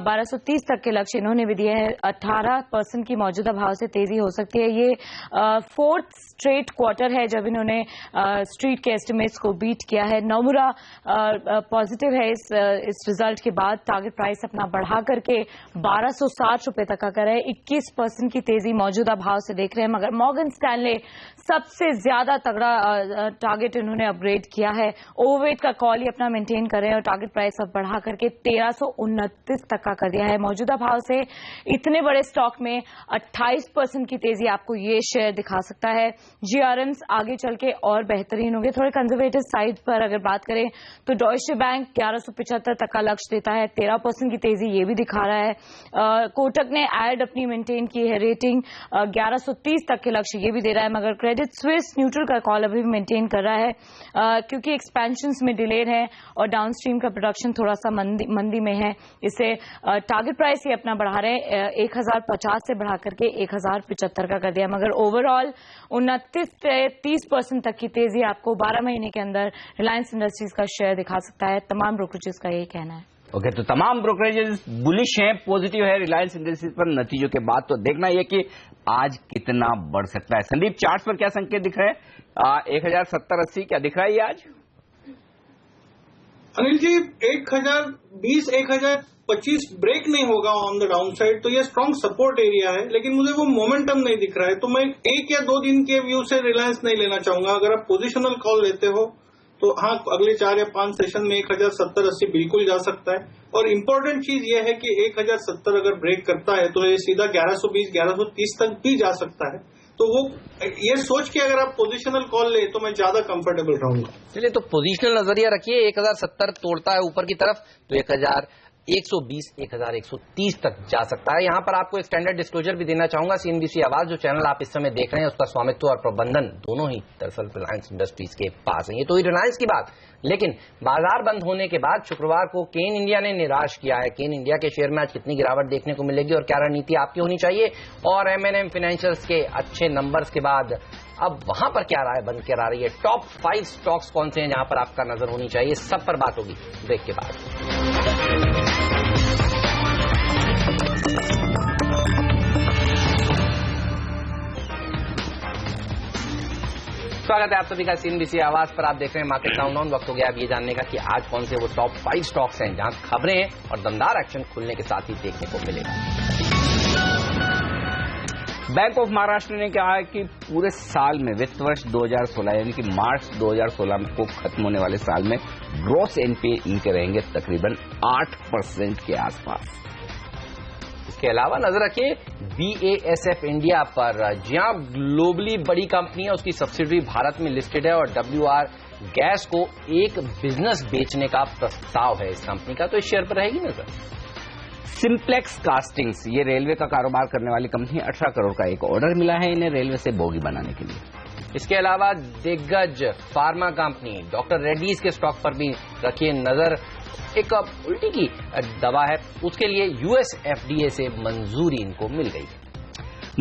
1230 तक के लक्ष्य इन्होंने भी दिए हैं। 18% की मौजूदा भाव से तेजी हो सकती है। ये 4th स्ट्रेट क्वार्टर है जब इन्होंने स्ट्रीट के एस्टिमेट्स को बीट किया है। नोमुरा पॉजिटिव है इस रिजल्ट के बाद। टारगेट प्राइस अपना बढ़ा करके 1260 रुपए तक का कर है। 21% की तेजी मौजूदा भाव से देख रहे हैं। मगर मॉर्गन स्टैनले सबसे ज्यादा तगड़ा टारगेट इन्होंने अपग्रेड किया है। ओवरवेट का कॉल ही अपना मेंटेन कर रहे हैं और टारगेट प्राइस अब बढ़ा करके 1329 तक का कर दिया है। मौजूदा भाव से इतने बड़े स्टॉक में 28% की तेजी आपको ये शेयर दिखा सकता है। जीआरएम्स आगे चल के और बेहतरीन होंगे। थोड़े कंजर्वेटिव साइड पर अगर बात करें तो डॉइचे बैंक 1175 तक का लक्ष्य देता है। 13% की तेजी ये भी दिखा रहा है। कोटक ने एड अपनी मेंटेन की है रेटिंग 1130 तक के लक्ष्य ये भी दे रहा है, मगर क्रेडिट स्विस न्यूट्रल का कॉल अभी भी मेंटेन कर रहा है क्योंकि एक्सपेंशंस में डिलेड है और डाउनस्ट्रीम का प्रोडक्शन थोड़ा सा मंदी में है। इससे टारगेट प्राइस ये अपना बढ़ा रहे हैं, 1050 से बढ़ा करके 1075 का कर दिया, मगर ओवरऑल 29 से 30% तक की तेजी आपको 12 महीने के अंदर रिलायंस इंडस्ट्रीज का शेयर दिखा सकता है। तमाम ब्रोकरेजेस का यही कहना है। ओके, तो तमाम ब्रोकरेजेस बुलिश हैं, पॉजिटिव है रिलायंस इंडस्ट्रीज पर नतीजों के बाद। तो देखना यह कि आज कितना बढ़ सकता है। संदीप, चार्ट पर क्या संकेत दिख रहे हैं? 1070-80 क्या दिख रहा है ये आज? अनिल जी, 1020 1025 ब्रेक नहीं होगा ऑन द डाउन साइड, तो ये स्ट्रॉन्ग सपोर्ट एरिया है, लेकिन मुझे वो मोमेंटम नहीं दिख रहा है। तो मैं 1 या 2 दिन के व्यू से रिलायंस नहीं लेना चाहूंगा। अगर आप पोजिशनल कॉल लेते हो तो हाँ, अगले 4 या 5 सेशन में 1070-80 बिल्कुल जा सकता है। और इम्पोर्टेंट चीज यह है कि 1070 अगर ब्रेक करता है तो ये सीधा 1120-1130 तक भी जा सकता है। तो वो ये सोच के अगर आप पोजिशनल कॉल ले तो मैं ज्यादा कंफर्टेबल रहूंगा। चलिए, तो पोजिशनल नजरिया रखिए। 1070 तोड़ता है ऊपर की तरफ तो 1120-1130 तक जा सकता है। यहां पर आपको एक स्टैंडर्ड डिस्क्लोजर भी देना चाहूंगा। सीएनबीसी आवाज जो चैनल आप इस समय देख रहे हैं उसका स्वामित्व और प्रबंधन दोनों ही दरअसल रिलायंस इंडस्ट्रीज के पास है। ये तो ही रिलायंस की बात, लेकिन बाजार बंद होने के बाद शुक्रवार को केन इंडिया ने निराश किया है। केन इंडिया के शेयर में आज कितनी गिरावट देखने को मिलेगी और क्या रणनीति आपकी होनी चाहिए, और M&M फाइनेंशियल्स के अच्छे नंबर्स के बाद अब वहां पर क्या राय बन कर आ रही है, टॉप 5 स्टॉक्स कौन से हैं जहां पर आपका नजर होनी चाहिए, सब पर बात होगी ब्रेक के बाद। स्वागत है आप सभी का सीएनबीसी आवाज पर। आप देख रहे हैं मार्केट काउंटडाउन। वक्त हो गया अब ये जानने का कि आज कौन से वो टॉप 5 स्टॉक्स हैं जहां खबरें हैं और दमदार एक्शन खुलने के साथ ही देखने को मिलेगा। बैंक ऑफ महाराष्ट्र ने कहा है कि पूरे साल में वित्त वर्ष 2016 यानी कि मार्च 2016 को खत्म होने वाले साल में ग्रॉस एनपीए इनके रहेंगे तकरीबन 8% के आसपास। इसके अलावा नजर रखिए BASF इंडिया पर, जहां ग्लोबली बड़ी कंपनी है, उसकी सब्सिडरी भारत में लिस्टेड है और WR गैस को एक बिजनेस बेचने का प्रस्ताव है इस कंपनी का, तो इस शेयर पर रहेगी नजर। सिंप्लेक्स कास्टिंग्स, ये रेलवे का कारोबार करने वाली कंपनी, 18 करोड़ का एक ऑर्डर मिला है इन्हें रेलवे से बोगी बनाने के लिए। इसके अलावा दिग्गज फार्मा कंपनी डॉक्टर रेड्डीज के स्टॉक पर भी रखिए नजर। एक उल्टी की दवा है, उसके लिए US FDA से मंजूरी इनको मिल गई।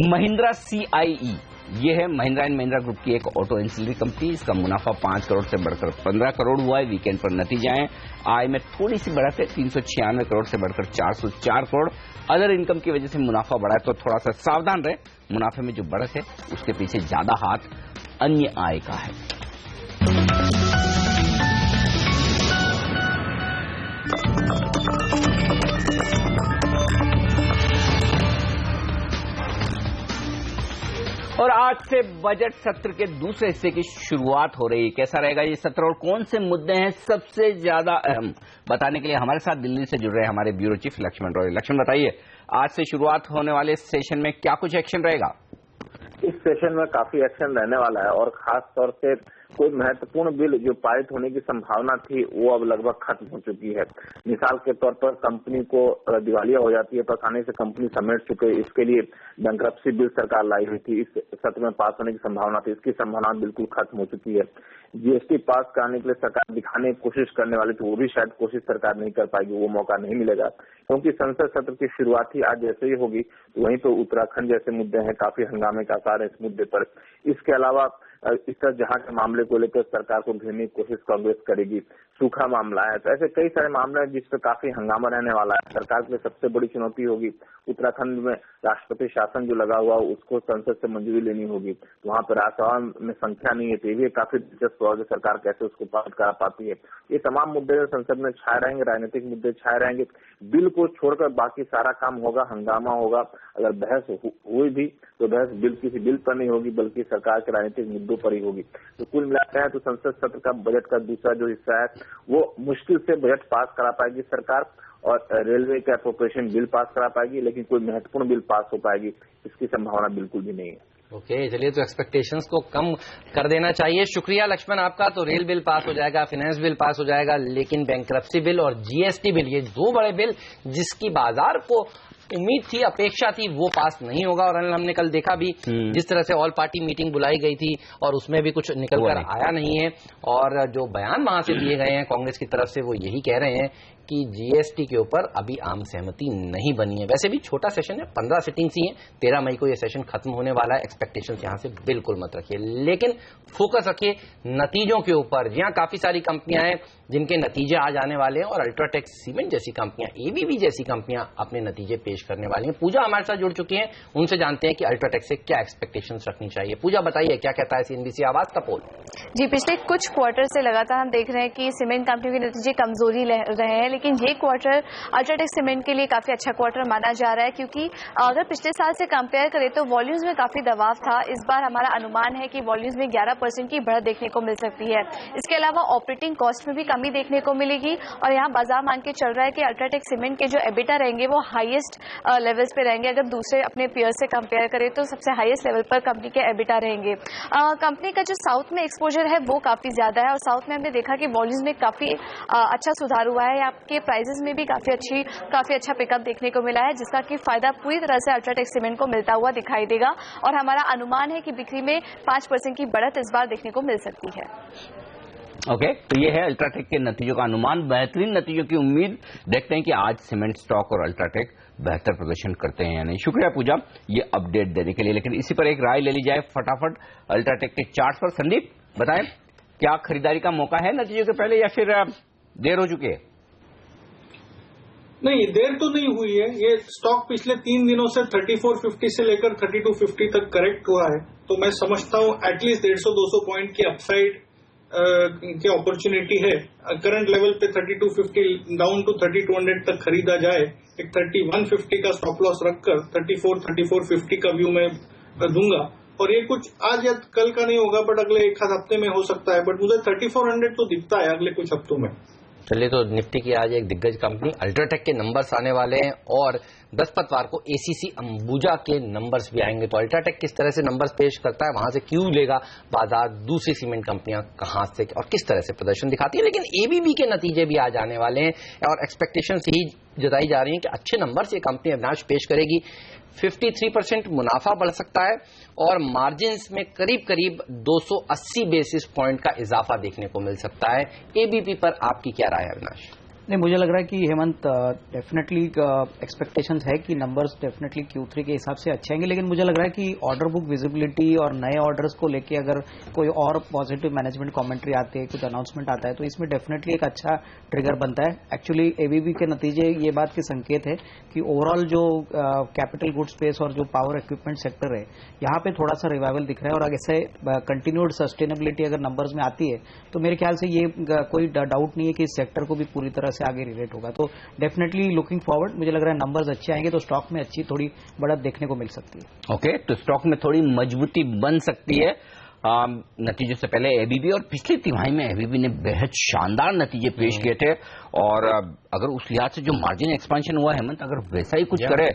महिंद्रा CIE, ये है महिंद्रा एंड महिंद्रा ग्रुप की एक ऑटो एंसिलरी कंपनी। इसका मुनाफा 5 करोड़ से बढ़कर 15 करोड़ हुआ है। वीकेंड पर नतीजे आए, आय में थोड़ी सी बढ़त है, 396 करोड़ से बढ़कर 404 करोड़। अदर इनकम की वजह से मुनाफा बढ़ा है, तो थोड़ा सा सावधान रहे। मुनाफे में जो बढ़त है उसके पीछे ज्यादा हाथ अन्य आय का है। और आज से बजट सत्र के दूसरे हिस्से की शुरुआत हो रही है। कैसा रहेगा ये सत्र और कौन से मुद्दे हैं सबसे ज्यादा अहम, बताने के लिए हमारे साथ दिल्ली से जुड़ रहे हैं हमारे ब्यूरो चीफ लक्ष्मण रॉय। लक्ष्मण, बताइए आज से शुरुआत होने वाले सेशन में क्या कुछ एक्शन रहेगा? इस सेशन में काफी एक्शन रहने वाला है और खास तौर से कोई महत्वपूर्ण बिल जो पारित होने की संभावना थी वो अब लगभग खत्म हो चुकी है। मिसाल के तौर पर कंपनी को दिवालिया हो जाती है तो आसानी से कंपनी समेट चुके, इसके लिए बैंक्रप्सी बिल सरकार लाई हुई थी, इस सत्र में पास होने की संभावना थी, इसकी संभावना बिल्कुल खत्म हो चुकी है। GST पास कराने के लिए सरकार दिखाने की कोशिश करने वाली थी, वो भी शायद कोशिश सरकार नहीं कर पाएगी, वो मौका नहीं मिलेगा क्योंकि संसद सत्र की शुरुआत ही आज जैसे ही होगी। वहीं पर उत्तराखंड जैसे मुद्दे हैं, काफी हंगामे का आसार है इस मुद्दे पर। इसके अलावा इस तरह जहां के मामले को लेकर सरकार को घेरने की कोशिश कांग्रेस करेगी, सूखा मामला है, तो ऐसे कई सारे मामले हैं जिस पर काफी हंगामा रहने वाला है। सरकार के लिए सबसे बड़ी चुनौती होगी उत्तराखंड में राष्ट्रपति शासन जो लगा हुआ उसको संसद से मंजूरी लेनी होगी, तो वहां पर राज्यसभा में संख्या नहीं है, तो ये काफी दिलचस्प होगा कि सरकार कैसे उसको पास करा पाती है। ये तमाम मुद्दे संसद में छाए रहेंगे, राजनीतिक मुद्दे छाए रहेंगे। बिल को छोड़कर बाकी सारा काम होगा, हंगामा होगा। अगर बहस हुई भी तो बहस किसी बिल पर नहीं होगी बल्कि सरकार के राजनीतिक मुद्दों पर ही होगी। तो कुल मिलाकर है तो संसद सत्र का बजट का दूसरा जो हिस्सा है वो मुश्किल से बजट पास करा पाएगी सरकार और रेलवे का एप्रोप्रिएशन बिल पास करा पाएगी, लेकिन कोई महत्वपूर्ण बिल पास हो पाएगी इसकी संभावना बिल्कुल भी नहीं है। ओके, चलिए, तो एक्सपेक्टेशंस को कम कर देना चाहिए। शुक्रिया लक्ष्मण आपका। तो रेल बिल पास हो जाएगा, फाइनेंस बिल पास हो जाएगा, लेकिन बैंक्रप्सी बिल और GST बिल, ये दो बड़े बिल जिसकी बाजार को उम्मीद थी, अपेक्षा थी, वो पास नहीं होगा। और अनिल, हमने कल देखा भी जिस तरह से ऑल पार्टी मीटिंग बुलाई गई थी और उसमें भी कुछ निकल कर आया नहीं है। और जो बयान वहां से दिए गए हैं कांग्रेस की तरफ से, वो यही कह रहे हैं कि जीएसटी के ऊपर अभी आम सहमति नहीं बनी है। वैसे भी छोटा सेशन है, 15 सिटिंग्स ही हैं, 13 मई को ये सेशन खत्म होने वाला है। एक्सपेक्टेशंस यहां से बिल्कुल मत रखिए, लेकिन फोकस रखिए नतीजों के ऊपर। यहाँ काफी सारी कंपनियां हैं जिनके नतीजे आज आने वाले हैं और अल्ट्राटेक सीमेंट जैसी कंपनियां, एबीबी जैसी कंपनियां अपने नतीजे पेश करने वाली हैं। पूजा हमारे साथ जुड़ चुकी हैं, उनसे जानते हैं कि अल्ट्राटेक से क्या एक्सपेक्टेशंस रखनी चाहिए। पूजा, बताइए क्या कहता है सीएनबीसी आवाज का पोल? जी, पिछले कुछ क्वार्टर से लगातार हम देख रहे हैं कि सीमेंट कंपनियों के नतीजे कमजोरी रहे हैं, लेकिन ये क्वार्टर अल्ट्राटेक सीमेंट के लिए काफी अच्छा क्वार्टर माना जा रहा है, क्योंकि अगर पिछले साल से कंपेयर करें तो वॉल्यूम्स में काफी दबाव था। इस बार हमारा अनुमान है कि वॉल्यूम्स में 11% की बढ़त देखने को मिल सकती है। इसके अलावा ऑपरेटिंग कॉस्ट में भी कमी देखने को मिलेगी और यहाँ बाजार मान के चल रहा है कि अल्ट्राटेक सीमेंट के जो एबिटा रहेंगे वो हाईएस्ट लेवल्स पे रहेंगे। अगर दूसरे अपने पीयर से कंपेयर करें तो सबसे हाईएस्ट लेवल पर कंपनी के एबिटा रहेंगे। कंपनी का जो साउथ में एक्सपोजर है वो काफी ज्यादा है और साउथ में हमने देखा कि वॉल्यूम्स में काफी अच्छा सुधार हुआ है। आपके प्राइसेस में भी काफी अच्छा पिकअप देखने को मिला है, जिसका कि फायदा पूरी तरह से अल्ट्राटेक सीमेंट को मिलता हुआ दिखाई देगा और हमारा अनुमान है कि बिक्री में 5% की बढ़त इस बार देखने को मिल सकती है। ओके, तो ये है अल्ट्राटेक के नतीजों का अनुमान। बेहतरीन नतीजों की उम्मीद, देखते हैं कि आज सीमेंट स्टॉक और अल्ट्राटेक बेहतर प्रदर्शन करते हैं या नहीं। शुक्रिया पूजा ये अपडेट देने के लिए। लेकिन इसी पर एक राय ले ली जाए फटाफट अल्ट्राटेक के चार्ट पर। संदीप, बताएं क्या खरीदारी का मौका है नतीजों के पहले या फिर देर हो चुकी है? नहीं, देर तो नहीं हुई है। ये स्टॉक पिछले 3 दिनों से 3450 से लेकर 3250 तक करेक्ट हुआ है, तो मैं समझता हूं एटलीस्ट 150-200 पॉइंट की अपसाइड की अपॉर्चुनिटी है। करंट लेवल पे 3250 डाउन टू 3200 तक खरीदा जाए। एक 3150 का स्टॉप लॉस रखकर 3450 का व्यू मैं दूंगा। और ये कुछ आज या कल का नहीं होगा, बट अगले एक आध हफ्ते में हो सकता है। बट मुझे 3400 तो दिखता है अगले कुछ हफ्तों में। चलिए, तो निफ्टी की आज एक दिग्गज कंपनी अल्ट्राटेक के नंबर्स आने वाले हैं और बृहस्पतिवार को एसीसी अंबुजा के नंबर्स भी आएंगे। तो अल्ट्राटेक किस तरह से नंबर्स पेश करता है, वहां से क्यों लेगा बाजार, दूसरी सीमेंट कंपनियां कहां से और किस तरह से प्रदर्शन दिखाती है। लेकिन एबीबी के नतीजे भी आज आने वाले हैं और एक्सपेक्टेशन यही जताई जा रही है कि अच्छे नंबर्स ये कंपनी अविनाश पेश करेगी। 53% मुनाफा बढ़ सकता है और मार्जिन्स में करीब करीब 280 बेसिस पॉइंट का इजाफा देखने को मिल सकता है। एबीपी पर आपकी क्या राय है अविनाश? नहीं, मुझे लग रहा है कि हेमंत डेफिनेटली एक्सपेक्टेशंस है कि नंबर्स डेफिनेटली Q3 के हिसाब से अच्छे आएंगे, लेकिन मुझे लग रहा है कि ऑर्डर बुक विजिबिलिटी और नए ऑर्डर्स को लेके अगर कोई और पॉजिटिव मैनेजमेंट कमेंट्री आती है, कुछ अनाउंसमेंट आता है, तो इसमें डेफिनेटली एक अच्छा ट्रिगर बनता है। एक्चुअली एबीबी के नतीजे ये बात के संकेत है कि ओवरऑल जो कैपिटल गुड स्पेस और जो पावर इक्विपमेंट सेक्टर है, यहाँ पे थोड़ा सा रिवाइवल दिख रहा है और ऐसे कंटिन्यूड सस्टेनेबिलिटी अगर नंबर्स में आती है तो मेरे ख्याल से ये कोई डाउट नहीं है कि इस सेक्टर को भी पूरी तरह से आगे रिलेट होगा। तो डेफिनेटली लुकिंग फॉरवर्ड, मुझे लग रहा है नंबर्स अच्छे आएंगे तो स्टॉक में अच्छी थोड़ी बढ़त देखने को मिल सकती है। ओके, तो स्टॉक में थोड़ी मजबूती बन सकती है नतीजों से पहले। एबीबी और पिछली तिमाही में एबीबी ने बेहद शानदार नतीजे पेश किए थे और अगर उस लिहाज से जो मार्जिन एक्सपेंशन हुआ हेमंत, अगर वैसा ही कुछ करे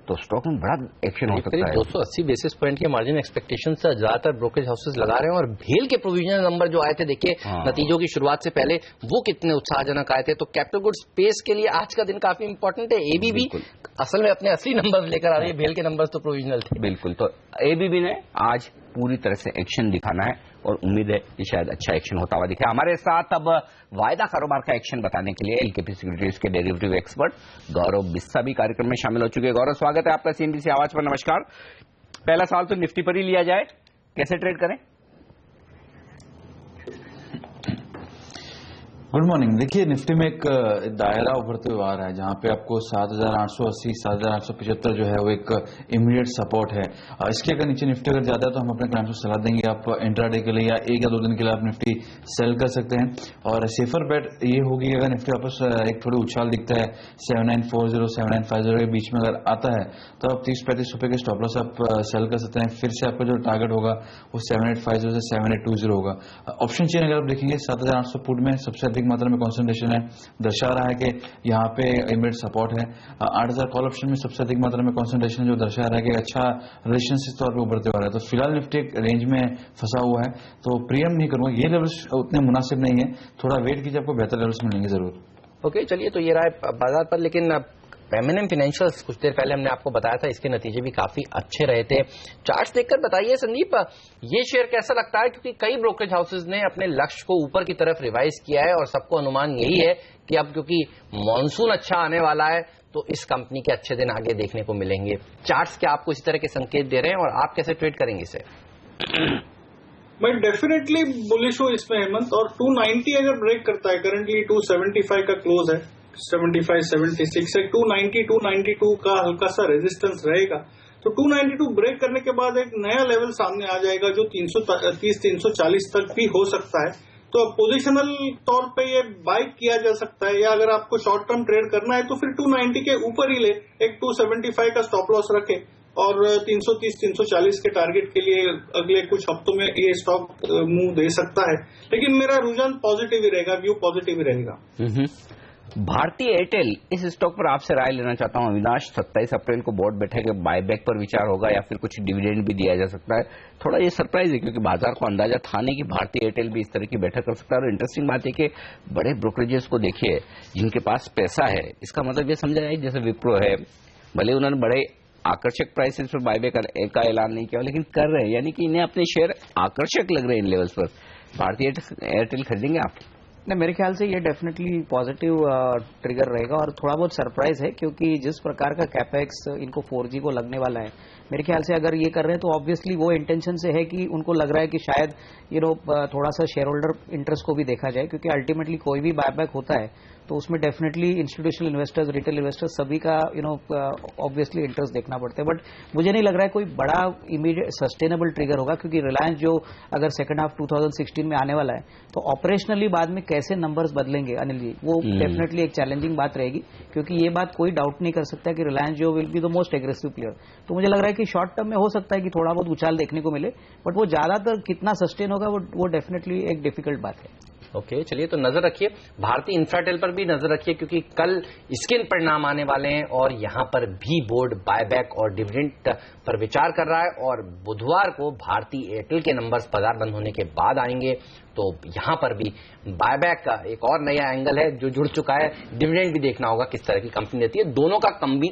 तो स्टॉक में बड़ा एक्शन हो सकता है। 280 बेसिस पॉइंट के मार्जिन एक्सपेक्टेशन से ज्यादातर ब्रोकरेज हाउसेस लगा रहे हैं और भेल के प्रोविजनल नंबर जो आए थे, देखिए नतीजों की शुरुआत से पहले वो कितने उत्साहजनक आए थे। तो कैपिटल गुड स्पेस के लिए आज का दिन काफी इंपॉर्टेंट है। एबीबी असल में अपने असली नंबर्स लेकर आ रही है, भेल के नंबर्स तो प्रोविजनल थे। बिल्कुल, तो एबीबी ने आज पूरी तरह से एक्शन दिखाना है और उम्मीद है कि शायद अच्छा एक्शन होता हुआ दिखे। हमारे साथ अब वायदा कारोबार का एक्शन बताने के लिए एलकेपी सिक्योरिटीज के डेरिवेटिव एक्सपर्ट गौरव बिस्सा भी कार्यक्रम में शामिल हो चुके हैं। गौरव, स्वागत है आपका सीएनबीसी आवाज पर। नमस्कार। पहला सवाल तो निफ्टी पर ही लिया जाए, कैसे ट्रेड करें? Good morning. देखिए, निफ्टी में एक दायरा उभरते हुए आ रहा है जहां पे आपको 7,880 7,875 जो है वो एक इमीडिएट सपोर्ट है। इसके अगर नीचे निफ्टी अगर ज्यादा है तो हम अपने क्लाइंट्स को सलाह देंगे आप इंट्राडे के लिए या 1 या 2 दिन के लिए आप निफ्टी सेल कर सकते हैं। और सेफर बेट ये होगी अगर निफ्टी वापस एक थोड़ी उछाल दिखता है 7940 7950 के बीच में अगर आता है तो आप 30-35 रुपए के स्टॉप लॉस आप सेल कर सकते हैं। फिर से आपका जो टारगेट होगा वो 7850 से 7820 होगा। ऑप्शन चेन अगर आप देखेंगे 7,800 पुट में सबसे अधिक मात्रा में कॉन्सेंट्रेशन है, दर्शा रहा है कि यहाँ पे इमीडिएट सपोर्ट है। 8,000 कॉल ऑप्शन में सबसे अधिक मात्रा में कॉन्सेंट्रेशन जो दर्शा रहा है कि अच्छा रेजिस्टेंस तौर पे उभरते हुआ है। तो फिलहाल निफ्टी एक रेंज में फंसा हुआ है, तो प्रीमियम नहीं करूंगा, ये लेवल्स उतने मुनासिब नहीं है, थोड़ा वेट कीजिए, आपको बेहतर लेवल्स मिलेंगे जरूर। ओके, चलिए, तो ये रहा है बाजार पर। लेकिन एम फाइनेंशियल्स कुछ देर पहले हमने आपको बताया था, इसके नतीजे भी काफी अच्छे रहे थे। चार्ट्स देखकर बताइए संदीप, ये शेयर कैसा लगता है, क्योंकि कई ब्रोकरेज हाउसेज ने अपने लक्ष्य को ऊपर की तरफ रिवाइज किया है और सबको अनुमान यही है कि अब क्योंकि मॉनसून अच्छा आने वाला है तो इस कंपनी के अच्छे दिन आगे देखने को मिलेंगे। चार्ट्स क्या आपको इसी तरह के संकेत दे रहे हैं और आप कैसे ट्रेड करेंगे इसे? मैं डेफिनेटली बुलिश हूँ इसमें हेमंत, और 290 अगर ब्रेक करता है, करंटली 275 का क्लोज है, 75, 76 है, 290, 292 का हल्का सा रेजिस्टेंस रहेगा। तो 292 ब्रेक करने के बाद एक नया लेवल सामने आ जाएगा जो 330, 340 तक भी हो सकता है। तो पोजिशनल तौर पे ये बाय किया जा सकता है, या अगर आपको शॉर्ट टर्म ट्रेड करना है तो फिर 290 के ऊपर ही ले, एक 275 का स्टॉप लॉस रखे और 330, 340 के टारगेट के लिए अगले कुछ हफ्तों में ये स्टॉक मूव दे सकता है। लेकिन मेरा रुझान पॉजिटिव ही रहेगा, व्यू पॉजिटिव ही रहेगा। भारतीय एयरटेल, इस स्टॉक पर आपसे राय लेना चाहता हूं अविनाश। 27 अप्रैल को बोर्ड बैठेगा, बायबैक पर विचार होगा या फिर कुछ डिविडेंड भी दिया जा सकता है। थोड़ा ये सरप्राइज है क्योंकि बाजार को अंदाजा था नहीं कि भारतीय एयरटेल भी इस तरह की बैठक कर सकता है। और इंटरेस्टिंग बात है कि बड़े ब्रोकरेजेस को देखिए जिनके पास पैसा है, इसका मतलब ये समझा जाए जैसे विप्रो है, भले उन्होंने बड़े आकर्षक प्राइसेस पर बायबैक का ऐलान नहीं किया लेकिन कर रहे हैं, यानी कि इन्हें अपने शेयर आकर्षक लग रहे हैं इन लेवल्स पर। भारतीय एयरटेल खरीदेंगे आप? नहीं, मेरे ख्याल से ये डेफिनेटली पॉजिटिव ट्रिगर रहेगा और थोड़ा बहुत सरप्राइज है क्योंकि जिस प्रकार का कैपेक्स इनको 4G को लगने वाला है, मेरे ख्याल से अगर ये कर रहे हैं तो ऑब्वियसली वो इंटेंशन से है कि उनको लग रहा है कि शायद थोड़ा सा शेयर होल्डर इंटरेस्ट को भी देखा जाए, क्योंकि अल्टीमेटली कोई भी बायबैक होता है तो उसमें definitely institutional investors, retail investors सभी का ऑब्वियसली इंटरेस्ट देखना पड़ता है। बट मुझे नहीं लग रहा है कोई बड़ा इमीडिएट सस्टेनेबल ट्रिगर होगा, क्योंकि रिलायंस जो अगर सेकंड हाफ 2016 में आने वाला है तो ऑपरेशनली बाद में कैसे नंबर्स बदलेंगे अनिल जी, वो डेफिनेटली एक चैलेंजिंग बात रहेगी, क्योंकि ये बात कोई डाउट नहीं कर सकता कि रिलायंस जो will be the most aggressive player. तो मुझे लग रहा है कि शॉर्ट टर्म में हो सकता है कि थोड़ा बहुत उछाल देखने को मिले, बट वो ज्यादातर कितना सस्टेन होगा वो डेफिनेटली एक डिफिकल्ट बात है। ओके, चलिए तो नजर रखिए भारतीय इंफ्राटेल पर भी नजर रखिए, क्योंकि कल इसके परिणाम आने वाले हैं और यहां पर भी बोर्ड बायबैक और डिविडेंड पर विचार कर रहा है और बुधवार को भारतीय एयरटेल के नंबर्स बाजार बंद होने के बाद आएंगे। तो यहां पर भी बायबैक का एक और नया एंगल है जो जुड़ चुका है। डिविडेंड भी देखना होगा किस तरह की कंपनी देती है, दोनों का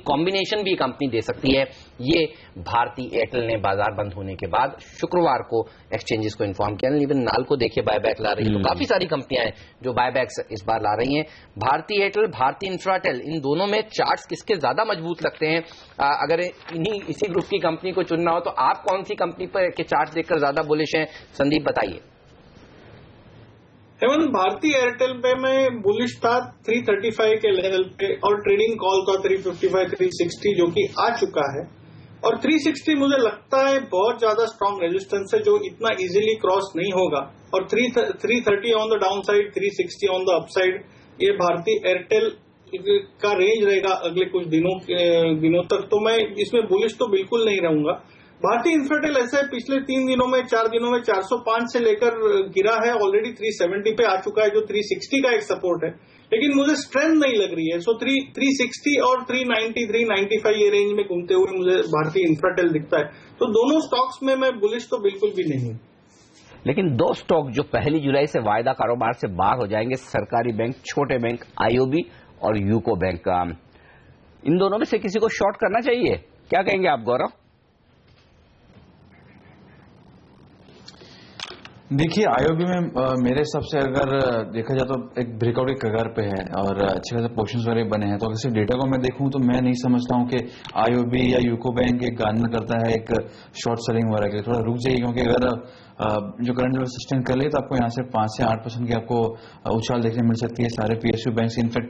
कॉम्बिनेशन भी कंपनी दे सकती है। ये भारतीय एयरटेल ने बाजार बंद होने के बाद शुक्रवार को एक्सचेंजेस को इन्फॉर्म किया। इवन नाल को देखिए बायबैक ला रही है, तो काफी सारी कंपनियां हैं जो बायबैक्स इस बार ला रही हैं। भारतीय एयरटेल, भारतीय इंफ्राटेल, इन दोनों में चार्ट्स किसके ज्यादा मजबूत लगते हैं? अगर इसी ग्रुप की कंपनी को चुनना हो तो आप कौन सी कंपनी पर के चार्ट्स देखकर ज्यादा बुलिश हैं? संदीप बताइए। हेमंत, भारतीय एयरटेल पे मैं बुलिश था 335 के लेवल पे और ट्रेडिंग कॉल था 355, 360 जो कि आ चुका है। और 360 मुझे लगता है बहुत ज्यादा स्ट्रांग रेजिस्टेंस है जो इतना इजीली क्रॉस नहीं होगा। और 330 on the down side, 360 on the upside, ये भारतीय एयरटेल का रेंज रहेगा अगले कुछ दिनों तक। तो मैं इसमें बुलिश तो बिल्कुल नहीं रहूंगा। भारतीय इंफ्राटेल ऐसे पिछले 4 दिनों में 405 से लेकर गिरा है, ऑलरेडी 370 पे आ चुका है जो 360 का एक सपोर्ट है, लेकिन मुझे स्ट्रेंथ नहीं लग रही है। सो 360 और 390, 395 ये रेंज में घूमते हुए मुझे भारतीय इंफ्राटेल दिखता है। तो दोनों स्टॉक्स में मैं बुलिश तो बिल्कुल भी नहीं हूं। लेकिन दो स्टॉक जो 1 जुलाई से वायदा कारोबार से बाहर हो जाएंगे, सरकारी बैंक, छोटे बैंक, आईओबी और यूको बैंक का, इन दोनों में से किसी को शॉर्ट करना चाहिए? क्या कहेंगे आप गौरव? देखिए, आईओबी में मेरे हिसाब से अगर देखा जाए तो एक ब्रेकआउट के कगार पे है और अच्छे खासे पोर्शंस वाले बने हैं। तो अगर सिर्फ डेटा को मैं देखूं तो मैं नहीं समझता हूं कि आईओबी या यूको बैंक एक गार्डन करता है एक शॉर्ट सेलिंग वगैरह के लिए। थोड़ा रुक जाइए, क्योंकि अगर जो करंट लेवल सस्टेन कर ले तो आपको यहाँ से 5 से 8% की आपको उछाल देखने मिल सकती है सारे पीएसयू बैंक। इनफैक्ट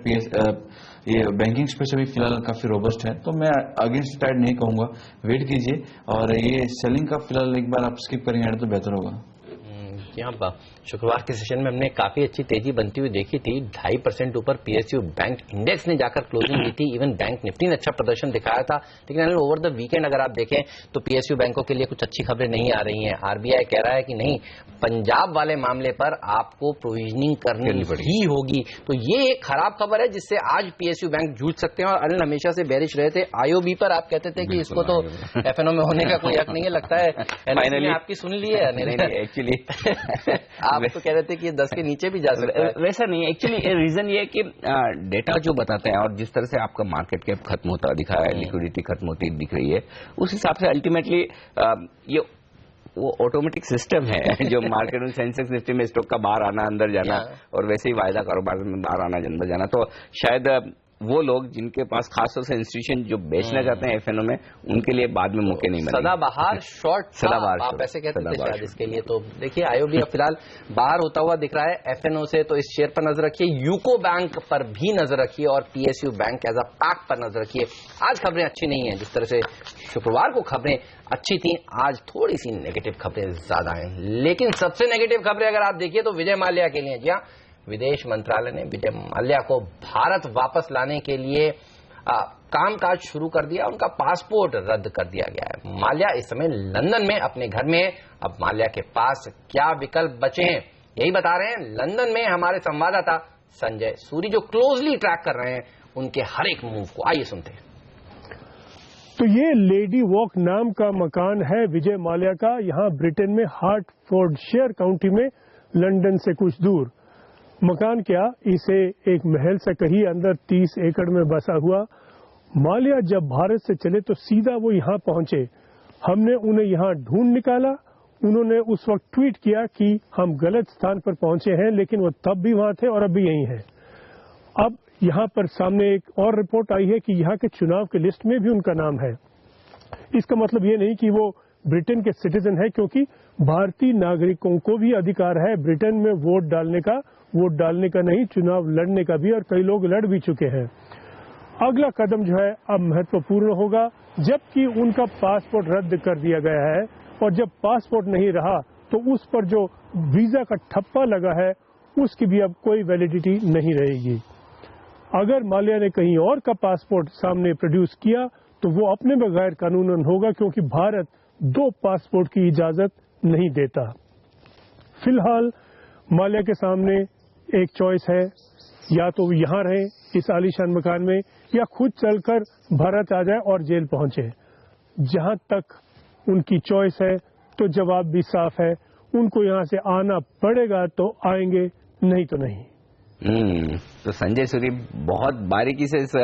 ये बैंकिंग स्पेस अभी फिलहाल काफी रोबस्ट है, तो मैं अगेंस्ट टाइड नहीं कहूंगा, वेट कीजिए। और ये सेलिंग का फिलहाल एक बार आप स्किप करेंगे तो बेहतर होगा। यहाँ शुक्रवार के सेशन में हमने काफी अच्छी तेजी बनती हुई देखी थी। 2.5% ऊपर पीएसयू बैंक इंडेक्स ने जाकर क्लोजिंग दी थी। इवन बैंक निफ्टी ने अच्छा प्रदर्शन दिखाया था। लेकिन ओवर द वीकेंड अगर आप देखें तो पीएसयू बैंकों के लिए कुछ अच्छी खबरें नहीं आ रही हैं। आरबीआई कह रहा है कि नहीं, पंजाब वाले मामले पर आपको प्रोविजनिंग करनी ही होगी। तो ये एक खराब खबर है जिससे आज पीएसयू बैंक जूझ सकते हैं। और अनिल हमेशा से बेरिश रहे थे। आईओबी पर आप कहते थे कि इसको तो एफएनओ में होने का कोई हक नहीं है। लगता है फाइनली आपकी सुन ली है अनिल। एक्चुअली आप तो कह रहे थे कि ये 10 के नीचे भी जा सकता है। वैसा नहीं है एक्चुअली, रीजन ये है कि डेटा जो बताते हैं और जिस तरह से आपका मार्केट कैप खत्म होता दिखा है, लिक्विडिटी खत्म होती दिख रही है, उस हिसाब से अल्टीमेटली ये वो ऑटोमेटिक सिस्टम है जो मार्केट में सेंसेक्स निफ्टी में स्टॉक का बाहर आना अंदर जाना और वैसे ही वायदा कारोबार में बाहर आना अंदर जाना। तो शायद वो लोग जिनके पास खासतौर से इंस्टीट्यूशन जो बेचना चाहते हैं एफएनओ में, उनके लिए बाद में मौके नहीं मिलेंगे। सदाबहार शॉर्ट, सदाबहार आप ऐसे कहते थे शायद इसके लिए। तो देखिए आयोग भी अब फिलहाल बाहर होता हुआ दिख रहा है एफएनओ से, तो इस शेयर पर नजर रखिए, यूको बैंक पर भी नजर रखिए और PSU bank as a pack पर नजर रखिए। आज खबरें अच्छी नहीं है, जिस तरह से शुक्रवार को खबरें अच्छी थी, आज थोड़ी सी नेगेटिव खबरें ज्यादा हैं। लेकिन सबसे नेगेटिव खबरें अगर आप देखिए तो विजय माल्या के लिए। जी हाँ, विदेश मंत्रालय ने विजय माल्या को भारत वापस लाने के लिए कामकाज शुरू कर दिया, उनका पासपोर्ट रद्द कर दिया गया है। माल्या इस समय लंदन में अपने घर में है। अब माल्या के पास क्या विकल्प बचे हैं, यही बता रहे हैं लंदन में हमारे संवाददाता संजय सूरी, जो क्लोजली ट्रैक कर रहे हैं उनके हर एक मूव को। आइए सुनते हैं। तो ये लेडी वॉक नाम का मकान है विजय माल्या का, यहाँ ब्रिटेन में हार्टफोर्डशायर काउंटी में, लंदन से कुछ दूर। मकान क्या, इसे एक महल से कहीं अंदर 30 एकड़ में बसा हुआ। माल्या जब भारत से चले तो सीधा वो यहाँ पहुंचे। हमने उन्हें यहाँ ढूंढ निकाला। उन्होंने उस वक्त ट्वीट किया कि हम गलत स्थान पर पहुंचे हैं, लेकिन वो तब भी वहां थे और अब भी यहीं हैं। अब यहाँ पर सामने एक और रिपोर्ट आई है कि यहाँ के चुनाव की लिस्ट में भी उनका नाम है। इसका मतलब ये नहीं कि वो ब्रिटेन के सिटीजन है, क्योंकि भारतीय नागरिकों को भी अधिकार है ब्रिटेन में वोट डालने का नहीं, चुनाव लड़ने का भी, और कई लोग लड़ भी चुके हैं। अगला कदम जो है अब महत्वपूर्ण होगा, जबकि उनका पासपोर्ट रद्द कर दिया गया है, और जब पासपोर्ट नहीं रहा तो उस पर जो वीजा का ठप्पा लगा है उसकी भी अब कोई वैलिडिटी नहीं रहेगी। अगर माल्या ने कहीं और का पासपोर्ट सामने प्रोड्यूस किया तो वो अपने में गैर कानूनन होगा, क्योंकि भारत 2 पासपोर्ट की इजाजत नहीं देता। फिलहाल माल्या के सामने एक चॉइस है, या तो वो यहाँ रहे इस आलीशान मकान में, या खुद चलकर भारत आ जाए और जेल पहुंचे। जहां तक उनकी चॉइस है तो जवाब भी साफ है, उनको यहाँ से आना पड़ेगा तो आएंगे, नहीं तो नहीं। तो संजय सूरी बहुत बारीकी से इस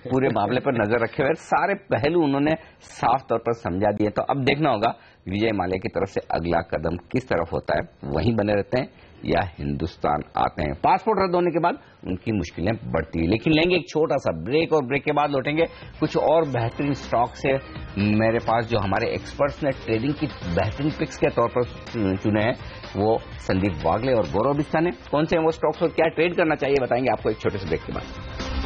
पूरे मामले पर नजर रखे हुए, सारे पहलू उन्होंने साफ तौर पर समझा दिए। तो अब देखना होगा विजय माल्या की तरफ से अगला कदम किस तरफ होता है, वहीं बने रहते हैं या हिंदुस्तान आते हैं। पासपोर्ट रद्द होने के बाद उनकी मुश्किलें बढ़ती है। लेकिन लेंगे एक छोटा सा ब्रेक और ब्रेक के बाद लौटेंगे कुछ और बेहतरीन स्टॉक से। मेरे पास जो हमारे एक्सपर्ट्स ने ट्रेडिंग की बेहतरीन पिक्स के तौर पर चुने हैं, वो संदीप वागले और गौरव बिस्ता ने। कौन से हैं वो स्टॉक्स और क्या ट्रेड करना चाहिए, बताएंगे आपको एक छोटे से ब्रेक के बाद।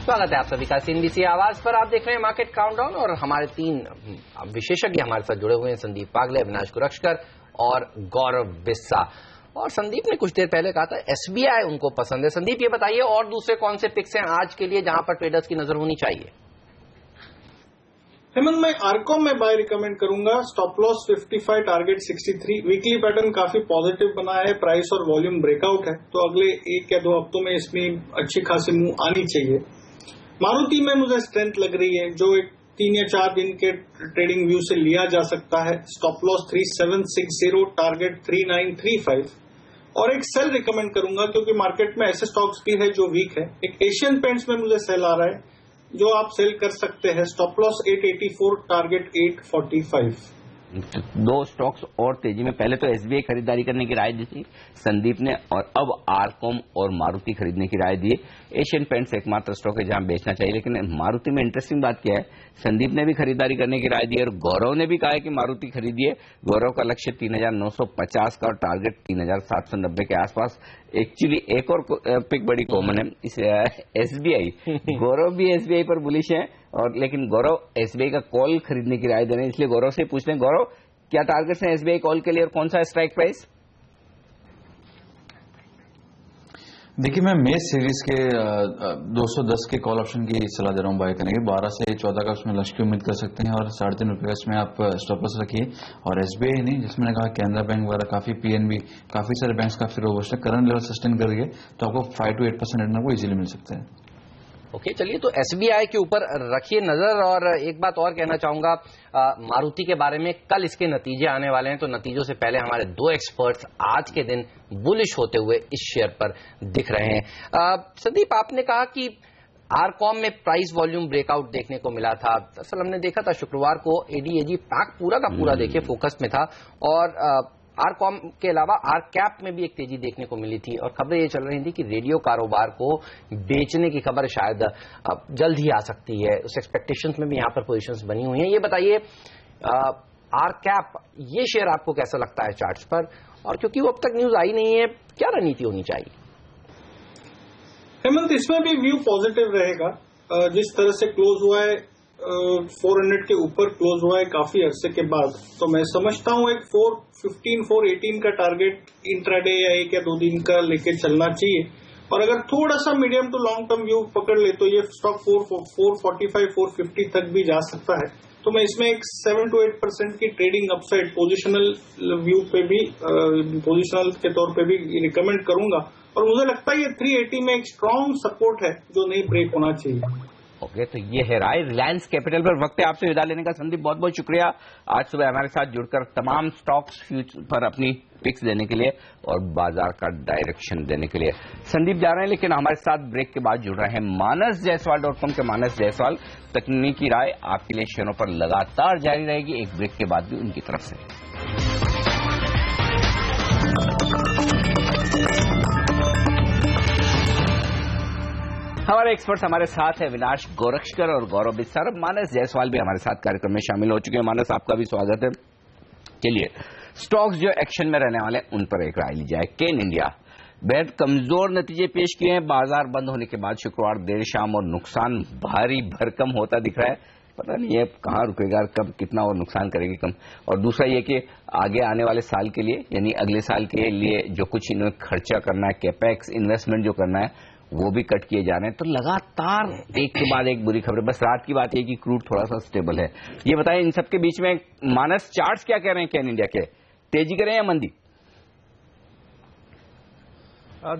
स्वागत है आप सभी का सीएनबीसी आवाज पर। आप देख रहे हैं मार्केट काउंटडाउन और हमारे 3 विशेषज्ञ हमारे साथ जुड़े हुए हैं, संदीप वागले, अविनाश गुरक्षकर और गौरव बिस्सा। और संदीप ने कुछ देर पहले कहा था एसबीआई उनको पसंद है। संदीप ये बताइए और दूसरे कौन से पिक्स हैं आज के लिए जहां पर ट्रेडर्स की नजर होनी चाहिए? हेमंत, मैं आरकॉम में बाय रिकमेंड करूंगा। Stop loss 55, target 63। Weekly pattern काफी पॉजिटिव बना है, प्राइस और वॉल्यूम ब्रेकआउट है, तो अगले 1 या 2 हफ्तों में इसमें अच्छी खासी मूव आनी चाहिए। मारुति में मुझे स्ट्रेंथ लग रही है, जो एक 3 या 4 दिन के ट्रेडिंग व्यू से लिया जा सकता है। Stop loss 3760, target 3935। और एक सेल रिकमेंड करूंगा, क्योंकि मार्केट में ऐसे स्टॉक्स भी है जो वीक है। एक एशियन पेंट्स में मुझे सेल आ रहा है, जो आप सेल कर सकते हैं। Stop loss 884, target 845। 2 स्टॉक्स और तेजी में। पहले तो एसबीआई खरीदारी करने की राय दी थी संदीप ने, और अब आरकॉम और मारुति खरीदने की राय दी है। एशियन पेंट्स एकमात्र स्टॉक है जहां बेचना चाहिए, लेकिन मारुति में इंटरेस्टिंग बात क्या है, संदीप ने भी खरीदारी करने की राय दी है और गौरव ने भी कहा है कि मारुति खरीदिए। गौरव का लक्ष्य 3950 का और टारगेट 3790 के आसपास। एक्चुअली एक और पिक बड़ी कॉमन है इस एसबीआई। गौरव भी एसबीआई पर बुलिश है, और लेकिन गौरव एसबीआई का कॉल खरीदने की राय दे रहे हैं, इसलिए गौरव से पूछते हैं, गौरव क्या टारगेट्स हैं एसबीआई कॉल के लिए और कौन सा स्ट्राइक प्राइस? देखिए, मैं मेष सीरीज के 210 के कॉल ऑप्शन की सलाह दे रहा हूँ बाय करने की। 12 से 14 का उसमें लक्ष्य की उम्मीद कर सकते हैं और 3.5 रुपये का इसमें आप स्टॉप लॉस रखिए। और एसबीआई नहीं, जिसमें मैंने कहा कैनरा बैंक वगैरह काफी, पीएनबी, काफी सारे बैंक काफी रोबस्ट है, करंट लेवल सस्टेन कर रही है, तो आपको 5 to 8% रिटर्न को इजीली मिल सकता है। ओके, चलिए तो एसबीआई के ऊपर रखिए नजर। और एक बात और कहना चाहूंगा मारुति के बारे में, कल इसके नतीजे आने वाले हैं, तो नतीजों से पहले हमारे दो एक्सपर्ट्स आज के दिन बुलिश होते हुए इस शेयर पर दिख रहे हैं। संदीप, आपने कहा कि आरकॉम में प्राइस वॉल्यूम ब्रेकआउट देखने को मिला था। दरअसल हमने देखा था शुक्रवार को एडीएजी पैक पूरा का पूरा देखिए फोकस में था, और आरकॉम के अलावा आर कैप में भी एक तेजी देखने को मिली थी, और खबरें ये चल रही थी कि रेडियो कारोबार को बेचने की खबर शायद जल्द ही आ सकती है। उस एक्सपेक्टेशंस में भी यहां पर पोजीशंस बनी हुई हैं। ये बताइए आर कैप, ये शेयर आपको कैसा लगता है चार्ट्स पर, और क्योंकि वो अब तक न्यूज आई नहीं है, क्या रणनीति होनी चाहिए? हेमंत, इसमें भी व्यू पॉजिटिव रहेगा। जिस तरह से क्लोज हुआ है 400 के ऊपर क्लोज हुआ है काफी अरसे के बाद, तो मैं समझता हूं एक 415, 418 का टारगेट इंट्राडे या 1 या 2 दिन का लेके चलना चाहिए। और अगर थोड़ा सा medium to long term view पकड़ ले तो ये स्टॉक 445, 450 तक भी जा सकता है। तो मैं इसमें एक 7 to 8% की ट्रेडिंग अपसाइड पोजिशनल व्यू पे भी, पोजिशनल के तौर पे भी रिकमेंड करूंगा। और मुझे लगता है ये 380 में एक स्ट्रॉन्ग सपोर्ट है जो नहीं ब्रेक होना चाहिए। ओके, तो ये है राय रिलायंस कैपिटल पर। वक्त है आपसे विदा लेने का। संदीप, बहुत बहुत शुक्रिया आज सुबह हमारे साथ जुड़कर तमाम स्टॉक्स फ्यूचर पर अपनी पिक्स देने के लिए और बाजार का डायरेक्शन देने के लिए। संदीप जा रहे हैं, लेकिन हमारे साथ ब्रेक के बाद जुड़ रहे हैं मानस जायसवाल.com के मानस जायसवाल। तकनीकी राय आपके लिए शेयरों पर लगातार जारी रहेगी, एक ब्रेक के बाद भी उनकी तरफ से। हमारे एक्सपर्ट्स हमारे साथ है अविनाश गोरक्षकर और गौरव बिस्सार। मानस जायसवाल भी हमारे साथ कार्यक्रम में शामिल हो चुके हैं। मानस, आपका भी स्वागत है। चलिए, स्टॉक्स जो एक्शन में रहने वाले हैं उन पर एक राय ली जाए। केन इंडिया बेहद कमजोर नतीजे पेश किए हैं। बाजार बंद होने के बाद शुक्रवार देर शाम और नुकसान भारी भरकम होता दिख रहा है। पता नहीं है कहां रुकेगा, कब कितना और नुकसान करेगी कम। और दूसरा ये कि आगे आने वाले साल के लिए, यानी अगले साल के लिए जो कुछ इन्हें खर्चा करना है, कैपेक्स इन्वेस्टमेंट जो करना है, वो भी कट किए जा रहे हैं। तो लगातार एक के बाद एक बुरी खबर। बस रात की बात है कि क्रूड थोड़ा सा स्टेबल है। ये बताएं, इन सब के बीच में मानस चार्ट्स क्या कह रहे हैं कैन इंडिया के? तेजी करें या मंदी?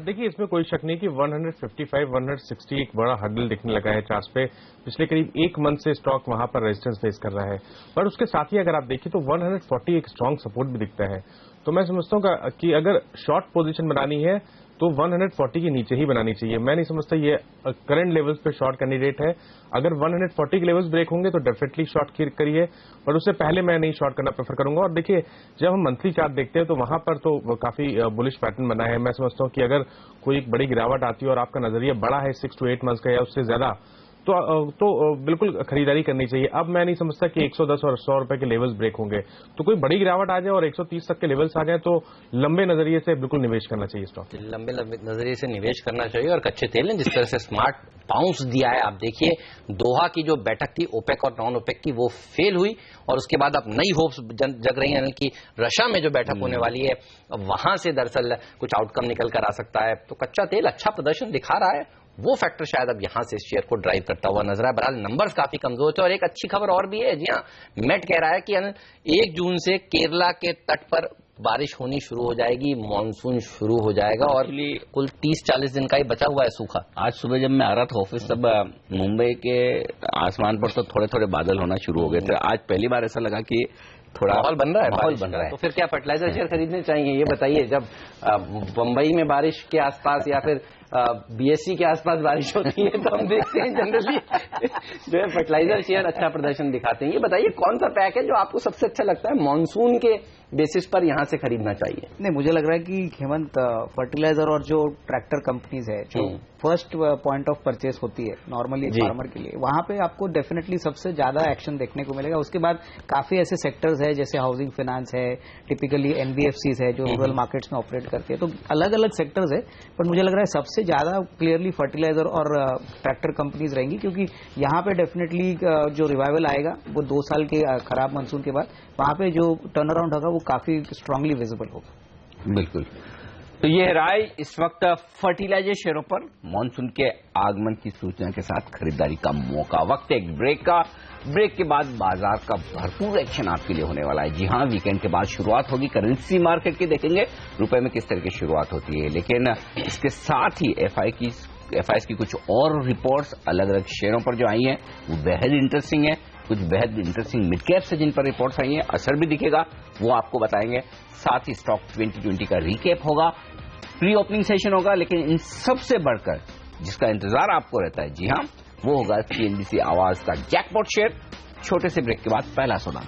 देखिए, इसमें कोई शक नहीं कि 155, 160 एक बड़ा हर्डल दिखने लगा है चार्ट्स पे। पिछले करीब एक मंथ से स्टॉक वहां पर रेजिस्टेंस फेस कर रहा है, पर उसके साथ ही अगर आप देखिए तो 140 एक स्ट्रांग सपोर्ट भी दिखता है। तो मैं समझता हूँ कि अगर शॉर्ट पोजीशन बनानी है तो 140 के नीचे ही बनानी चाहिए। मैं नहीं समझता ये करंट लेवल्स पे शॉर्ट कैंडिडेट है। अगर 140 के लेवल्स ब्रेक होंगे तो डेफिनेटली शॉर्ट करिए, पर उससे पहले मैं नहीं शॉर्ट करना प्रेफर करूंगा। और देखिए, जब हम मंथली चार्ट देखते हैं तो वहां पर तो काफी बुलिश पैटर्न बना है। मैं समझता हूं कि अगर कोई एक बड़ी गिरावट आती है और आपका नजरिया बड़ा है 6 to 8 मंथ्स का या उससे ज्यादा, तो बिल्कुल खरीदारी करनी चाहिए। अब मैं नहीं समझता कि 110 और 100 रुपए के लेवल्स ब्रेक होंगे। तो कोई बड़ी गिरावट आ जाए और 130 तक के लेवल्स आ जाए तो लंबे नजरिए से बिल्कुल निवेश करना चाहिए स्टॉक। लंबे नजरिए से निवेश करना चाहिए। और कच्चे तेल ने जिस तरह से स्मार्ट बाउंस दिया है, आप देखिए दोहा की जो बैठक थी ओपेक और नॉन ओपेक की, वो फेल हुई, और उसके बाद अब नई होप्स जग रही हैं कि रशिया में जो बैठक होने वाली है वहां से दरअसल कुछ आउटकम निकल कर आ सकता है। तो कच्चा तेल अच्छा प्रदर्शन दिखा रहा है, वो फैक्टर शायद अब यहां से शेयर को ड्राइव करता हुआ नजर आया। बहरहाल नंबर्स काफी कमजोर थे। और एक अच्छी खबर और भी है, जी हाँ, मेट कह रहा है कि 1 जून से केरला के तट पर बारिश होनी शुरू हो जाएगी, मानसून शुरू हो जाएगा, और कुल 30-40 दिन का ही बचा हुआ है सूखा। आज सुबह जब मैं आ रहा था ऑफिस, तब मुंबई के आसमान पर तो थोड़े थोड़े बादल होना शुरू हो गए थे। आज पहली बार ऐसा लगा कि थोड़ा माहौल बन रहा है, माहौल बन रहा है। तो फिर क्या फर्टिलाइजर शेयर खरीदने चाहिए? ये बताइए, जब बंबई में बारिश के आसपास या फिर बीएससी के आसपास बारिश होती है तो हम देखते हैं जनरली जो है फर्टिलाइजर शेयर अच्छा प्रदर्शन दिखाते हैं। ये बताइए, कौन सा पैक है जो आपको सबसे अच्छा लगता है मॉनसून के बेसिस पर यहां से खरीदना चाहिए? नहीं, मुझे लग रहा है कि हेमंत, फर्टिलाइजर और जो ट्रैक्टर कंपनीज है जो फर्स्ट पॉइंट ऑफ परचेस होती है नॉर्मली फार्मर के लिए, वहां पे आपको डेफिनेटली सबसे ज्यादा एक्शन देखने को मिलेगा। उसके बाद काफी ऐसे सेक्टर्स है जैसे हाउसिंग फाइनेंस है, टिपिकली एनबीएफसीज है जो रूरल मार्केट्स में ऑपरेट करती है। तो अलग अलग सेक्टर्स है, पर मुझे लग रहा है सबसे ज्यादा क्लियरली फर्टिलाइजर और ट्रैक्टर कंपनीज रहेंगी, क्योंकि यहाँ पे डेफिनेटली जो रिवाइवल आएगा वो 2 साल के खराब मानसून के बाद वहां पे जो टर्न अराउंड होगा वो काफी स्ट्रांगली विजिबल होगा। बिल्कुल। तो ये राय इस वक्त फर्टिलाइजर शेयरों पर मानसून के आगमन की सूचना के साथ खरीदारी का मौका। वक्त एक ब्रेक का। ब्रेक के बाद बाजार का भरपूर एक्शन आपके लिए होने वाला है। जी हां, वीकेंड के बाद शुरुआत होगी करेंसी मार्केट की। देखेंगे रुपए में किस तरह की शुरुआत होती है, लेकिन इसके साथ ही FIs की कुछ और रिपोर्ट्स अलग अलग शेयरों पर जो आई हैं वो बेहद इंटरेस्टिंग है। कुछ बेहद इंटरेस्टिंग मिड कैप से जिन पर रिपोर्ट्स आई हैं असर भी दिखेगा, वो आपको बताएंगे। साथ ही स्टॉक 2020 का रिकैप होगा, प्री ओपनिंग सेशन होगा, लेकिन इन सबसे बढ़कर जिसका इंतजार आपको रहता है, जी हां, वो होगा CNBC आवाज का जैकपॉट शेयर। छोटे से ब्रेक के बाद पहला सौदा।